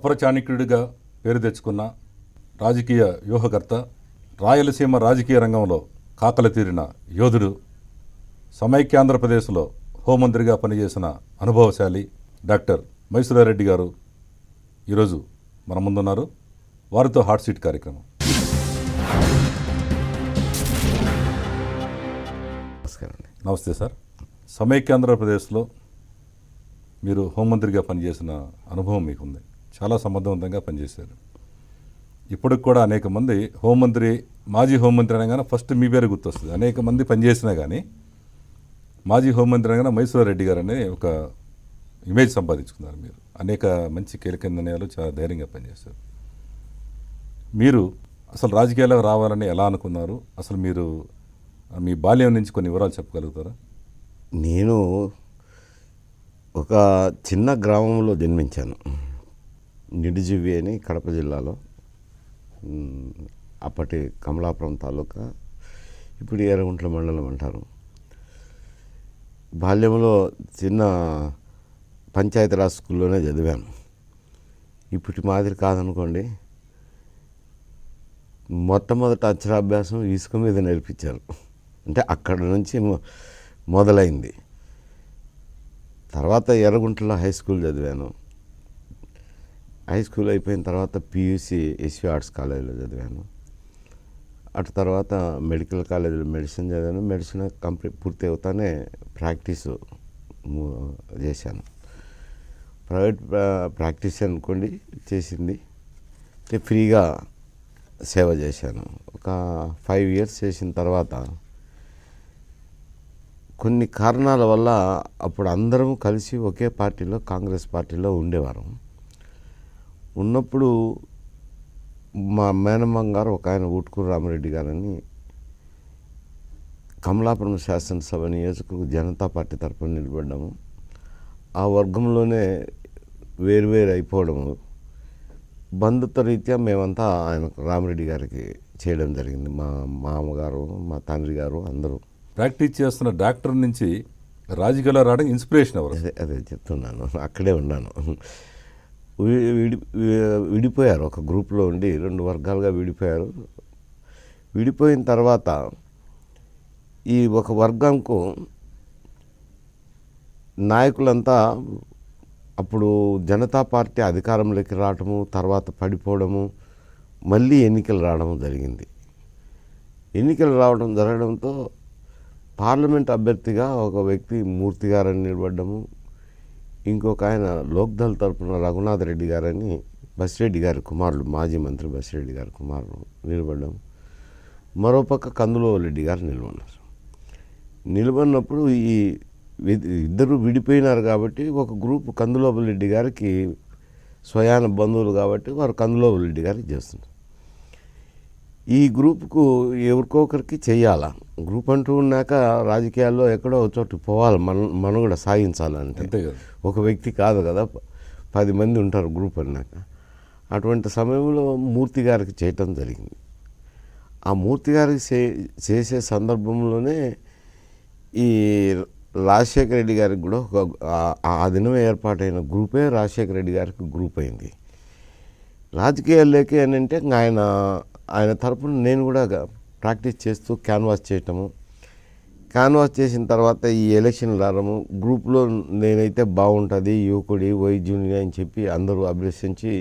అపర చాణక్యుడిగా పేరు తెచ్చుకున్న రాజకీయ వ్యూహకర్త, రాయలసీమ రాజకీయ రంగంలో కాకలు తీరిన యోధుడు, సమైక్యాంధ్రప్రదేశ్లో హోంమంత్రిగా పనిచేసిన అనుభవశాలి డాక్టర్ మైసూరారెడ్డి గారు ఈరోజు మన ముందున్నారు. వారితో హాట్ సీట్ కార్యక్రమం. నమస్తే సార్. సమైక్యాంధ్రప్రదేశ్లో మీరు హోంమంత్రిగా పనిచేసిన అనుభవం మీకుంది. చాలా సమర్థవంతంగా పనిచేశారు. ఇప్పటికి కూడా అనేక మంది హోంమంత్రి, మాజీ హోంమంత్రి అనగానే ఫస్ట్ మీ పేరు గుర్తొస్తుంది. అనేక మంది పనిచేసినా కానీ మాజీ హోంమంత్రి అనగానే మైసూరారెడ్డి గారు అనే ఒక ఇమేజ్ సంపాదించుకున్నారు. మీరు అనేక మంచి కీలక నిర్ణయాలు చాలా ధైర్యంగా పనిచేశారు. మీరు అసలు రాజకీయాలకు రావాలని ఎలా అనుకున్నారు? అసలు మీరు మీ బాల్యం నుంచి కొన్ని వివరాలు చెప్పగలుగుతారా? నేను ఒక చిన్న గ్రామంలో జన్మించాను. నిడిజివి అని కడప జిల్లాలో, అప్పటి కమలాపురం తాలూకా, ఇప్పుడు ఏరగుంట్ల మండలం అంటారు. బాల్యంలో చిన్న పంచాయతీరాజ్ స్కూల్లోనే చదివాను. ఇప్పటి మాదిరి కాదనుకోండి. మొట్టమొదటి అక్షరాభ్యాసం ఇసుక మీద నేర్పించారు. అంటే అక్కడ నుంచి మొదలైంది. తర్వాత ఎర్రగుంటలో హై స్కూల్ చదివాను. హై స్కూల్ అయిపోయిన తర్వాత పియూసి ఎస్వి ఆర్ట్స్ కాలేజీలో చదివాను. అటు తర్వాత మెడికల్ కాలేజీలో మెడిసిన్ చదివాను. మెడిసిన్ కంప్లీట్ పూర్తి అవుతానే ప్రాక్టీసు చేశాను. ప్రైవేట్ ప్రాక్టీస్ అనుకోండి చేసింది. ఫ్రీగా సేవ చేశాను. ఒక 5 years చేసిన తర్వాత కొన్ని కారణాల వల్ల అప్పుడు అందరం కలిసి ఒకే పార్టీలో, కాంగ్రెస్ పార్టీలో ఉండేవారం. ఉన్నప్పుడు మా మేనమ్మ గారు ఒక ఆయన ఊట్కూరు రామరెడ్డి గారని కమలాపురం శాసనసభ నియోజకవర్గ జనతా పార్టీ తరఫున నిలబడ్డాము. ఆ వర్గంలోనే వేరువేరు అయిపోవడము, బంధుత్వ రీత్యా మేమంతా ఆయన రామరెడ్డి గారికి చేయడం జరిగింది. మా మామగారు, మా తండ్రి గారు అందరూ. ప్రాక్టీస్ చేస్తున్న డాక్టర్ నుంచి రాజకీయాల్లో రావడానికి ఇన్స్పిరేషన్ ఎవరు? అదే చెప్తున్నాను. అక్కడే ఉన్నాను. విడిపోయారు. ఒక గ్రూప్లో ఉండి 2 వర్గాలుగా విడిపోయారు. విడిపోయిన తర్వాత ఈ ఒక వర్గంకు నాయకులంతా అప్పుడు జనతా పార్టీ అధికారంలోకి రావటము, తర్వాత పడిపోవడము, మళ్ళీ ఎన్నికలు రావడం జరిగింది. ఎన్నికలు రావడం జరగడంతో పార్లమెంట్ అభ్యర్థిగా ఒక వ్యక్తి మూర్తి గారని నిలబడ్డము. ఇంకొక ఆయన లోక్దళ్ తరపున రఘునాథ్ రెడ్డి గారని బసిరెడ్డి గారి కుమారుడు, మాజీ మంత్రి బసిరెడ్డి గారి కుమారుడు నిలబడ్డాము. మరోపక్క కందులోరెడ్డి గారు నిలబడినారు. నిలబడినప్పుడు ఈ ఇద్దరు విడిపోయినారు కాబట్టి ఒక గ్రూప్ కందులోరెడ్డి గారికి స్వయాన బంధువులు కాబట్టి వారు కందులోరెడ్డి గారికి చేస్తున్నారు. ఈ గ్రూప్కు ఎవరికొకరికి చెయ్యాలా. గ్రూప్ అంటూ ఉన్నాక రాజకీయాల్లో ఎక్కడో చోటు పోవాలి, మనుగడ సాగించాలంటే. ఒక వ్యక్తి కాదు కదా, 10 మంది ఉంటారు గ్రూప్ అన్నాక. అటువంటి సమయంలో మూర్తి గారికి చేయటం జరిగింది. ఆ మూర్తి గారికి చేసే సందర్భంలోనే ఈ రాజశేఖర రెడ్డి గారికి కూడా ఆ దినం ఏర్పాటైన గ్రూపే రాజశేఖర రెడ్డి గారికి గ్రూప్ అయింది. రాజకీయాల్లోకి అని అంటే ఆయన తరపున నేను కూడా ప్రాక్టీస్ చేస్తూ క్యాన్వాస్ చేయటము. క్యాన్వాస్ చేసిన తర్వాత ఈ ఎలక్షన్లు రావడము, గ్రూప్లో నేనైతే బాగుంటుంది, యువకుడి, వైద్యుని అని చెప్పి అందరూ అభిలషించి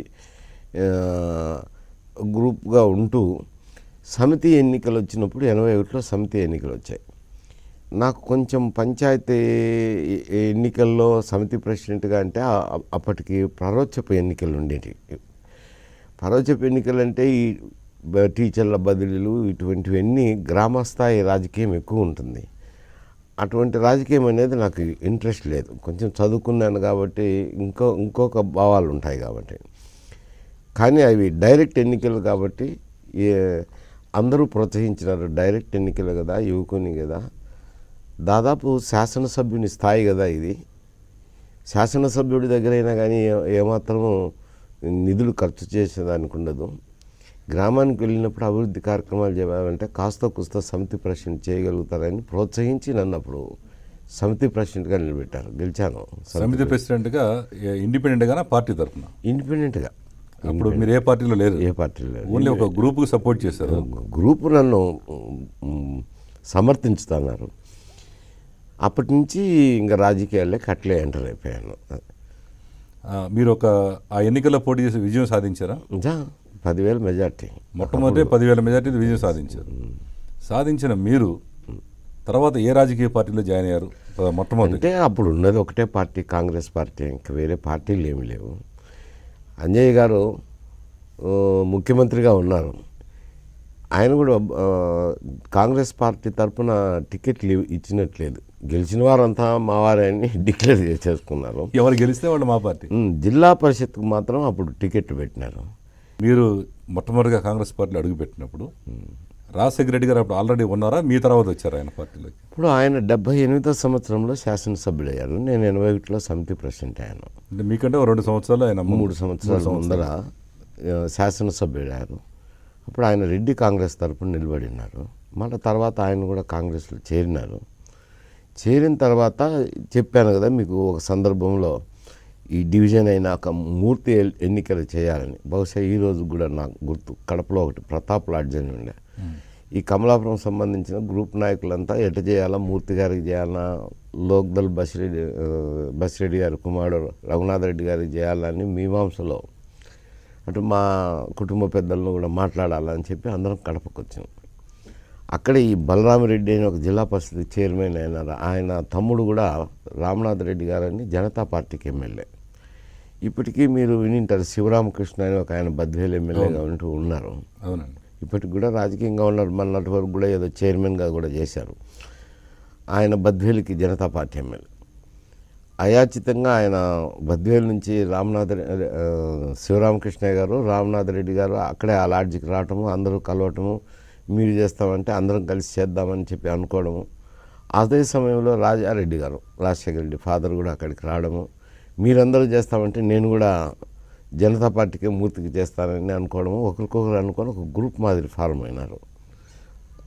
గ్రూప్గా ఉంటూ సమితి ఎన్నికలు వచ్చినప్పుడు 81లో సమితి ఎన్నికలు వచ్చాయి. నాకు కొంచెం పంచాయతీ ఎన్నికల్లో సమితి ప్రెసిడెంట్గా అంటే అప్పటికి పరోక్షపు ఎన్నికలు ఉండేవి. పరోక్షపు ఎన్నికలు అంటే ఈ టీచర్ల బదిలీలు ఇటువంటివన్నీ గ్రామస్థాయి రాజకీయం ఎక్కువ ఉంటుంది. అటువంటి రాజకీయం అనేది నాకు ఇంట్రెస్ట్ లేదు. కొంచెం చదువుకున్నాను కాబట్టి ఇంకొక భావాలు ఉంటాయి కాబట్టి. కానీ అవి డైరెక్ట్ ఎన్నికలు కాబట్టి అందరూ ప్రోత్సహించినారు. డైరెక్ట్ ఎన్నికలు కదా, యువకుని కదా, దాదాపు శాసనసభ్యుని స్థాయి కదా ఇది. శాసనసభ్యుడి దగ్గర అయినా కానీ ఏమాత్రము నిధులు ఖర్చు చేసేదానికి ఉండదు. గ్రామానికి వెళ్ళినప్పుడు అభివృద్ధి కార్యక్రమాలు చేయాలంటే కాస్త కుస్త సమితి ప్రెసిడెంట్ చేయగలుగుతారని ప్రోత్సహించి నన్ను అప్పుడు సమితి ప్రెసిడెంట్గా నిలబెట్టారు. గెలిచాను. సమితి ప్రెసిడెంట్గా ఇండిపెండెంట్గానా పార్టీ తరఫున? ఇండిపెండెంట్గా. అప్పుడు మీరు ఏ పార్టీలో లేరు, ఏ పార్టీలో లేరు. ఓన్లీ ఒక గ్రూప్కి సపోర్ట్ చేశారు. గ్రూపు నన్ను సమర్థించుతున్నారు. అప్పటి నుంచి ఇంకా రాజకీయాల్లోకి అట్లే ఎంటర్ అయిపోయాను. మీరు ఆ ఎన్నికల్లో పోటీ చేసి విజయం సాధించారా? 10,000 మెజార్టీ, మొట్టమొదటి 10,000 మెజార్టీ విజయం సాధించారు. సాధించిన మీరు తర్వాత ఏ రాజకీయ పార్టీలో జాయిన్ అయ్యారు? మొట్టమొదటి అంటే అప్పుడు ఉన్నది ఒకటే పార్టీ, కాంగ్రెస్ పార్టీ. ఇంకా వేరే పార్టీలు ఏమి లేవు. అంజయ్య గారు ముఖ్యమంత్రిగా ఉన్నారు. ఆయన కూడా కాంగ్రెస్ పార్టీ తరఫున టికెట్లు ఇచ్చినట్లేదు. గెలిచిన వారంతా మా వారని డిక్లేర్ చేసుకున్నారు. ఎవరు గెలిస్తే వాళ్ళు మా పార్టీ. జిల్లా పరిషత్కు మాత్రం అప్పుడు టికెట్లు పెట్టినారు. మీరు మొట్టమొదటిగా కాంగ్రెస్ పార్టీలో అడుగుపెట్టినప్పుడు రాజశేఖర రెడ్డి గారు అప్పుడు ఆల్రెడీ ఉన్నారా, మీ తర్వాత వచ్చారు ఆయన పార్టీలోకి? ఇప్పుడు ఆయన 78వ సంవత్సరంలో శాసనసభ్యుడయ్యారు. నేను 81లో సమితి ప్రెసిడెంట్ అయ్యాను. అంటే మీకంటే 2 సంవత్సరాలు ఆయన 3 సంవత్సరాల ముందర శాసనసభ్యుడయ్యారు. అప్పుడు ఆయన రెడ్డి కాంగ్రెస్ తరపున నిలబడినారు. మళ్ళీ తర్వాత ఆయన కూడా కాంగ్రెస్లో చేరినారు. చేరిన తర్వాత చెప్పాను కదా మీకు, ఒక సందర్భంలో ఈ డివిజన్ అయినాక మూర్తి ఎన్నికలు చేయాలని. బహుశా ఈరోజు కూడా నాకు గుర్తు, కడపలో ఒకటి ప్రతాప్ లాడ్జ్ అని ఉండే. ఈ కమలాపురం సంబంధించిన గ్రూప్ నాయకులంతా ఎట చేయాలా, మూర్తి గారికి చేయాలా, లోక్దల్ బసిరెడ్డి గారి కుమారుడు రఘునాథ్ రెడ్డి గారికి చేయాలని మీమాంసలో అటు మా కుటుంబ పెద్దలను కూడా మాట్లాడాలని చెప్పి అందరం కడపకు వచ్చాం. అక్కడ ఈ బలరామిరెడ్డి అని ఒక జిల్లా పరిషత్ చైర్మన్ అయినారు. ఆయన తమ్ముడు కూడా రామనాథ్ రెడ్డి గారని జనతా పార్టీకి ఎమ్మెల్యే. ఇప్పటికీ మీరు వినింటారు, శివరామకృష్ణ అని ఒక ఆయన బద్వేలు ఎమ్మెల్యేగా ఉంటూ ఉన్నారు. అవునండి. ఇప్పటికి కూడా రాజకీయంగా ఉన్నారు. మొన్నటి వరకు కూడా ఏదో చైర్మన్గా కూడా చేశారు. ఆయన బద్వేలుకి జనతా పార్టీ ఎమ్మెల్యే. అయాచితంగా ఆయన బద్వేలు నుంచి శివరామకృష్ణయ్య గారు, రామనాథ్ రెడ్డి గారు అక్కడే ఆ లాడ్జికి రావటము, అందరూ కలవటము, మీరు చేస్తామంటే అందరం కలిసి చేద్దామని చెప్పి అనుకోవడము. అదే సమయంలో రాజారెడ్డి గారు, రాజశేఖర రెడ్డి ఫాదర్ కూడా అక్కడికి రావడము, మీరందరూ చేస్తామంటే నేను కూడా జనతా పార్టీకి మూర్తికి చేస్తానని అనుకోవడము, ఒకరికొకరు అనుకొని ఒక గ్రూప్ మాదిరి ఫార్మ్ అయినారు.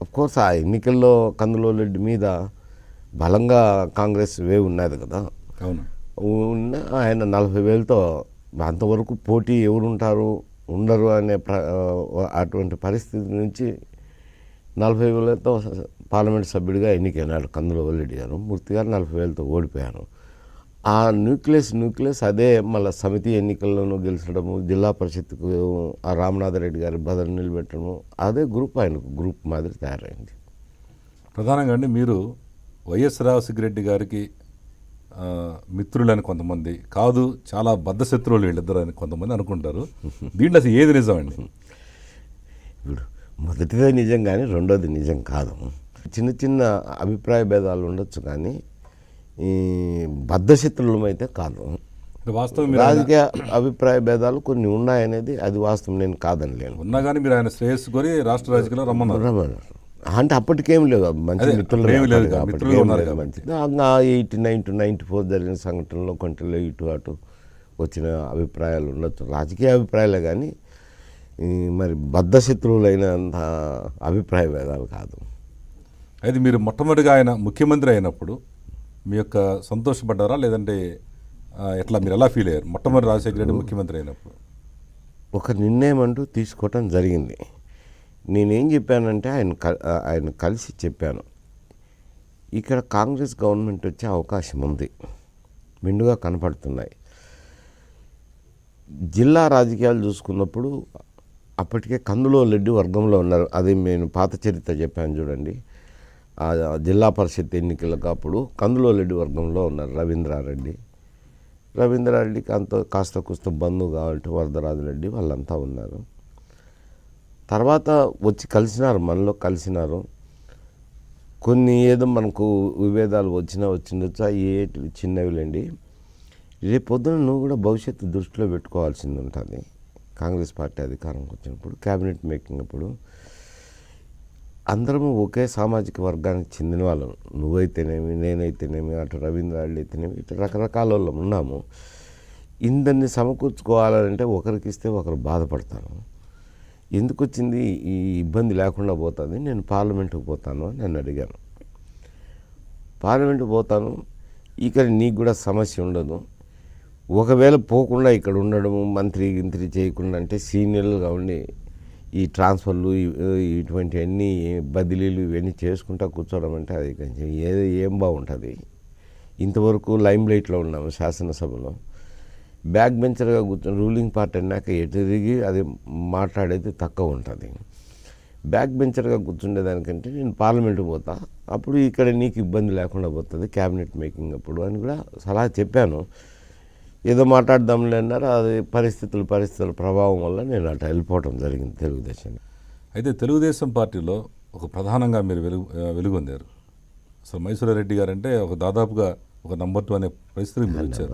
అఫ్కోర్స్ ఆ ఎన్నికల్లో కందులూరు రెడ్డి మీద బలంగా కాంగ్రెస్ వేవ్ ఉన్నది కదా. అవును. ఉన్న ఆయన 40,000తో అంతవరకు పోటీ ఎవరుంటారు ఉండరు అనే అటువంటి పరిస్థితి నుంచి 40,000తో పార్లమెంట్ సభ్యుడిగా ఎన్నికైనాడు కందులూరు రెడ్డి గారు. మూర్తి గారు 40,000తో ఓడిపోయారు. ఆ న్యూక్లియస్ అదే మళ్ళీ సమితి ఎన్నికల్లోనూ గెలిచడము, జిల్లా పరిషత్కు ఆ రామనాథ్ రెడ్డి గారి బదులు నిలబెట్టడము, అదే గ్రూప్ ఆయనకు గ్రూప్ మాదిరి తయారైంది. ప్రధానంగా అండి, మీరు వైఎస్ రాజశేఖర రెడ్డి గారికి మిత్రులని కొంతమంది, కాదు చాలా బద్ధశత్రువులు వీళ్ళిద్దరు అని కొంతమంది అనుకుంటారు. దీంట్లో అసలు ఏది నిజం అండి? ఇప్పుడు మొదటిదే నిజం కానీ రెండోది నిజం కాదు. చిన్న చిన్న అభిప్రాయ భేదాలు ఉండొచ్చు కానీ ఈ బద్ధశత్రులం అయితే కాదు. వాస్తవం రాజకీయ అభిప్రాయ భేదాలు కొన్ని ఉన్నాయనేది అది వాస్తవం, నేను కాదని లేను. ఉన్నా కానీ మీరు ఆయన శ్రేయస్సు కోరి రాష్ట్ర రాజకీయాల్లో రమ్మన్నారు. అంటే అప్పటికేం లేదు, మంచి మిత్రులు మంచి 89 to 94 జరిగిన సంఘటనలో కొంటలో ఇటు అటు వచ్చిన అభిప్రాయాలు ఉండొచ్చు, రాజకీయ అభిప్రాయాలే కానీ మరి బద్ధశత్రువులైనంత అభిప్రాయ భేదాలు కాదు. అయితే మీరు మొట్టమొదటిగా ఆయన ముఖ్యమంత్రి అయినప్పుడు మీ యొక్క సంతోషపడ్డారా, లేదంటే ఎట్లా, మీరు ఎలా ఫీల్ అయ్యారు మొట్టమొదటి రాజశేఖర రెడ్డి ముఖ్యమంత్రి అయినప్పుడు? ఒక నిర్ణయం అంటూ తీసుకోవటం జరిగింది. నేనేం చెప్పానంటే ఆయన కలిసి చెప్పాను, ఇక్కడ కాంగ్రెస్ గవర్నమెంట్ వచ్చే అవకాశం ఉంది, మెండుగా కనపడుతున్నాయి. జిల్లా రాజకీయాలు చూసుకున్నప్పుడు అప్పటికే కందులూరు రెడ్డి వర్గంలో ఉన్నారు. అది నేను పాత చరిత్ర చెప్పాను చూడండి. ఆ జిల్లా పరిషత్ ఎన్నికలకు అప్పుడు కందులూరు రెడ్డి వర్గంలో ఉన్నారు. రవీంద్రారెడ్డికి కాస్త కూస్త బంధువు కాబట్టి వరదరాజు రెడ్డి వాళ్ళంతా ఉన్నారు. తర్వాత వచ్చి కలిసినారు, మనలో కలిసినారు. కొన్ని ఏదో మనకు విభేదాలు వచ్చిండొచ్చు, అవి చిన్నవిలేండి. రేపు పొద్దున నువ్వు కూడా భవిష్యత్తు దృష్టిలో పెట్టుకోవాల్సింది ఉంటుంది. కాంగ్రెస్ పార్టీ అధికారంకి వచ్చినప్పుడు, క్యాబినెట్ మేకింగ్ అప్పుడు అందరము ఒకే సామాజిక వర్గానికి చెందిన వాళ్ళం. నువ్వైతేనేమి, నేనైతేనేమి, అటు రవీంద్రారెడ్డి అయితేనేమి, ఇటు రకరకాల వాళ్ళం ఉన్నాము. ఇందరిని సమకూర్చుకోవాలంటే ఒకరికి ఇస్తే ఒకరు బాధపడతాను. ఎందుకు వచ్చింది ఈ ఇబ్బంది లేకుండా పోతుంది, నేను పార్లమెంటుకు పోతాను అని నన్ను అడిగాను. పార్లమెంటుకు పోతాను, ఇక్కడ నీకు కూడా సమస్య ఉండదు, ఒకవేళ పోకుండా ఇక్కడ ఉండడము మంత్రి చేయకుండా అంటే సీనియర్లుగా ఉండి ఈ ట్రాన్స్ఫర్లు ఇటువంటివన్నీ బదిలీలు ఇవన్నీ చేసుకుంటా కూర్చోవడం అంటే అది కొంచెం ఏం బాగుంటుంది. ఇంతవరకు లైమ్ లైట్లో ఉన్నాము శాసనసభలో. బ్యాక్ బెంచర్గా కూర్చొని రూలింగ్ పార్టీ అన్నాక ఎటు తిరిగి అది మాట్లాడేది తక్కువ ఉంటుంది. బ్యాక్ బెంచర్గా కూర్చుండేదానికంటే నేను పార్లమెంటు పోతా, అప్పుడు ఇక్కడ నీకు ఇబ్బంది లేకుండా పోతుంది క్యాబినెట్ మేకింగ్ అప్పుడు అని కూడా సలహా చెప్పాను. ఏదో మాట్లాడదాంలే అన్నారు. అది పరిస్థితుల ప్రభావం వల్ల నేను అటు వెళ్ళిపోవటం జరిగింది తెలుగుదేశం. అయితే తెలుగుదేశం పార్టీలో ఒక ప్రధానంగా మీరు వెలుగొందారు. అసలు మైసూర్ రెడ్డి గారు అంటే ఒక దాదాపుగా ఒక నెంబర్ 2 అనే పరిస్థితికి మీరు వచ్చారు.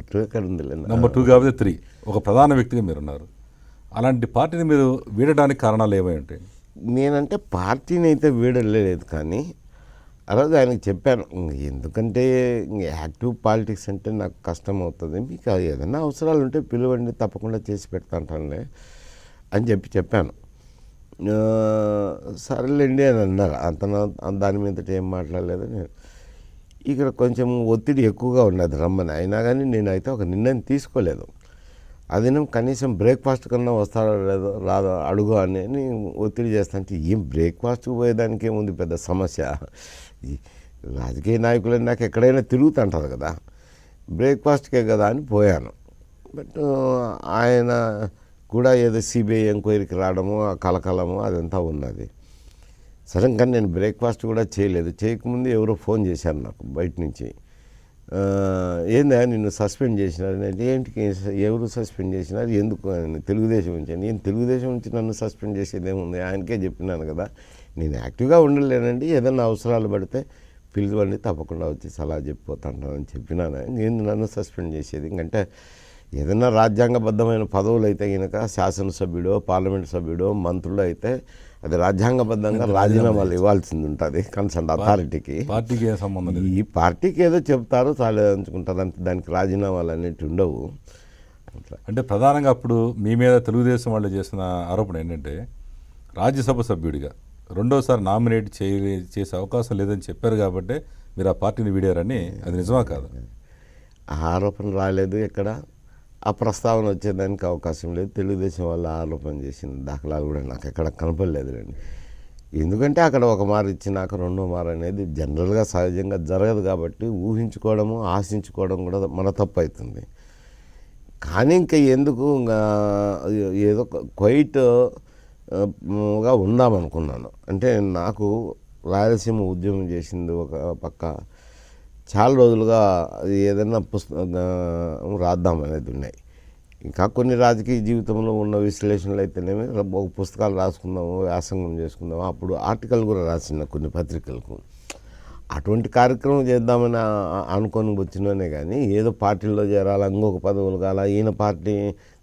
నెంబర్ 2 కాకపోతే 3 ఒక ప్రధాన వ్యక్తిగా మీరు ఉన్నారు. అలాంటి పార్టీని మీరు వీడడానికి కారణాలు ఏమై ఉంటాయి? నేనంటే పార్టీని అయితే వీడలేదు, కానీ అలాగే ఆయనకు చెప్పాను, ఎందుకంటే యాక్టివ్ పాలిటిక్స్ అంటే నాకు కష్టం అవుతుంది, మీకు ఏదైనా అవసరాలు ఉంటే పిలువండి, తప్పకుండా చేసి పెడతాంటానులే అని చెప్పాను. సరేలేండి అని అన్నారు. దాని మీద ఏం మాట్లాడలేదు. నేను ఇక్కడ కొంచెం ఒత్తిడి ఎక్కువగా ఉన్నది రమ్మని, అయినా కానీ నేనైతే ఒక నిర్ణయం తీసుకోలేదు. అది కనీసం బ్రేక్ఫాస్ట్ కన్నా వస్తాడో లేదో రాదో అడుగు అని ఒత్తిడి చేస్తానంటే, ఏం బ్రేక్ఫాస్ట్కి పోయేదానికి ఏముంది పెద్ద సమస్య, రాజకీయ నాయకులు నాకు ఎక్కడైనా తిరుగుతుంటారు కదా, బ్రేక్ఫాస్ట్కే కదా అని పోయాను. బట్ ఆయన కూడా ఏదో సిబిఐ ఎంక్వైరీకి రావడము, ఆ కలకలము అదంతా ఉన్నది. సరే, కానీ నేను బ్రేక్ఫాస్ట్ కూడా చేయలేదు. చేయకముందు ఎవరో ఫోన్ చేశారు నాకు బయట నుంచి, ఏందా నిన్ను సస్పెండ్ చేసినారు అంటే, ఏంటికి ఎవరు సస్పెండ్ చేసినారు, ఎందుకు అని, తెలుగుదేశం నుంచి. నేను తెలుగుదేశం నుంచి నన్ను సస్పెండ్ చేసేది ఏముంది, ఆయనకే చెప్పినాను కదా, నేను యాక్టివ్గా ఉండలేనండి, ఏదైనా అవసరాలు పడితే పిలువండి, తప్పకుండా వచ్చి సలహా చెప్పిపోతాను చెప్పినాను. నేను నన్ను సస్పెండ్ చేసేది ఇంకంటే ఏదైనా రాజ్యాంగబద్ధమైన పదవులు అయితే కనుక శాసనసభ్యుడో పార్లమెంట్ సభ్యుడో మంత్రులు అయితే అది రాజ్యాంగబద్ధంగా రాజీనామాలు ఇవ్వాల్సింది ఉంటుంది కన్సర్న్ అథారిటీకి. పార్టీకి ఏ సంబంధం లేదు. ఈ పార్టీకి ఏదో చెప్తారు చాలంచుకుంటారు అంతే, దానికి రాజీనామాలు అనేవి ఉండవు. అంటే ప్రధానంగా అప్పుడు మీ మీద తెలుగుదేశం వాళ్ళు చేసిన ఆరోపణ ఏంటంటే, రాజ్యసభ సభ్యుడిగా రెండోసారి నామినేట్ చేసే అవకాశం లేదని చెప్పారు కాబట్టి మీరు ఆ పార్టీని వీడారని. అది నిజమా కాదు? ఆ ఆరోపణ రాలేదు, ఎక్కడ ఆ ప్రస్తావన వచ్చేదానికి అవకాశం లేదు. తెలుగుదేశం వల్ల ఆరోపణ చేసిన దాఖలాలు కూడా నాకు ఎక్కడ కనపడలేదులేండి. ఎందుకంటే అక్కడ ఒక మారు ఇచ్చినాక రెండో మారు అనేది జనరల్గా సహజంగా జరగదు కాబట్టి ఊహించుకోవడము ఆశించుకోవడం కూడా మన తప్పు అవుతుంది. కానీ ఇంకా ఎందుకు ఏదో క్వైట్గా ఉందామనుకున్నాను. అంటే నాకు రాయలసీమ ఉద్యమం చేసింది ఒక పక్క, చాలా రోజులుగా ఏదైనా పుస్తకం రాద్దామనేది ఉన్నాయి. ఇంకా కొన్ని రాజకీయ జీవితంలో ఉన్న విశ్లేషణలు అయితేనేమి ఒక పుస్తకాలు రాసుకుందాము, వ్యాసంగం చేసుకుందాము, అప్పుడు ఆర్టికల్ కూడా రాసిన కొన్ని పత్రికలకు. అటువంటి కార్యక్రమం చేద్దామని అనుకొని వచ్చినానే కానీ ఏదో పార్టీలో చేరాలి, ఇంకొక పదవులు కాల, ఈయన పార్టీ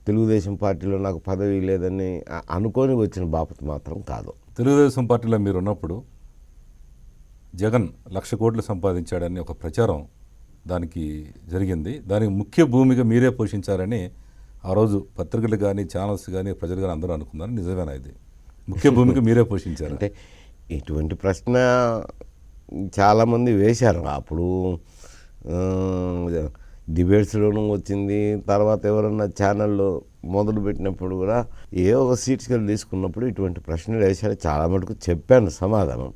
తెలుగుదేశం పార్టీలో నాకు పదవి లేదని అనుకొని వచ్చిన బాపత మాత్రం కాదు. తెలుగుదేశం పార్టీలో మీరు ఉన్నప్పుడు జగన్ 1,00,000 కోట్లు సంపాదించాడని ఒక ప్రచారం దానికి జరిగింది. దానికి ముఖ్య భూమిక మీరే పోషించారని ఆ రోజు పత్రికలు కానీ ఛానల్స్ కానీ ప్రజలు కానీ అందరూ అనుకున్నారు. నిజమేనా? ఇది ముఖ్య భూమిక మీరే పోషించారు అంటే ఇటువంటి ప్రశ్న చాలామంది వేశారు. అప్పుడు డిబేట్స్లోనూ వచ్చింది, తర్వాత ఎవరన్నా ఛానల్లో మొదలు పెట్టినప్పుడు కూడా ఏ ఒక సీట్స్కి తీసుకున్నప్పుడు ఇటువంటి ప్రశ్నలు వేశారు. చాలా మటుకు చెప్పాను సమాధానం.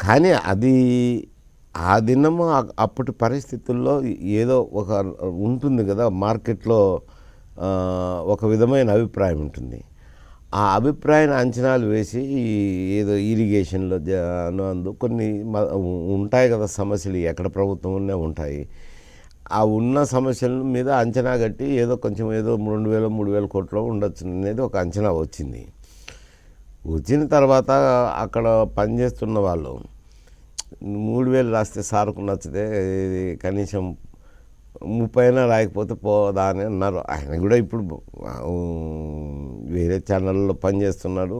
కానీ అది ఆ దినము అప్పటి పరిస్థితుల్లో ఏదో ఒక ఉంటుంది కదా, మార్కెట్లో ఒక విధమైన అభిప్రాయం ఉంటుంది. ఆ అభిప్రాయాన్ని అంచనాలు వేసి ఏదో ఇరిగేషన్లో అందు కొన్ని ఉంటాయి కదా సమస్యలు, ఎక్కడ ప్రభుత్వం ఉన్నా ఉంటాయి. ఆ ఉన్న సమస్యల మీద అంచనా కట్టి ఏదో కొంచెం ఏదో 2,000-3,000 కోట్లు ఉండొచ్చు అనేది ఒక అంచనా వచ్చింది. వచ్చిన తర్వాత అక్కడ పనిచేస్తున్న వాళ్ళు 3,000 రాస్తే సార్కు నచ్చితే కనీసం 30 అయినా రాయకపోతే పోదా అని అన్నారు. ఆయన కూడా ఇప్పుడు వేరే ఛానల్లో పనిచేస్తున్నాడు.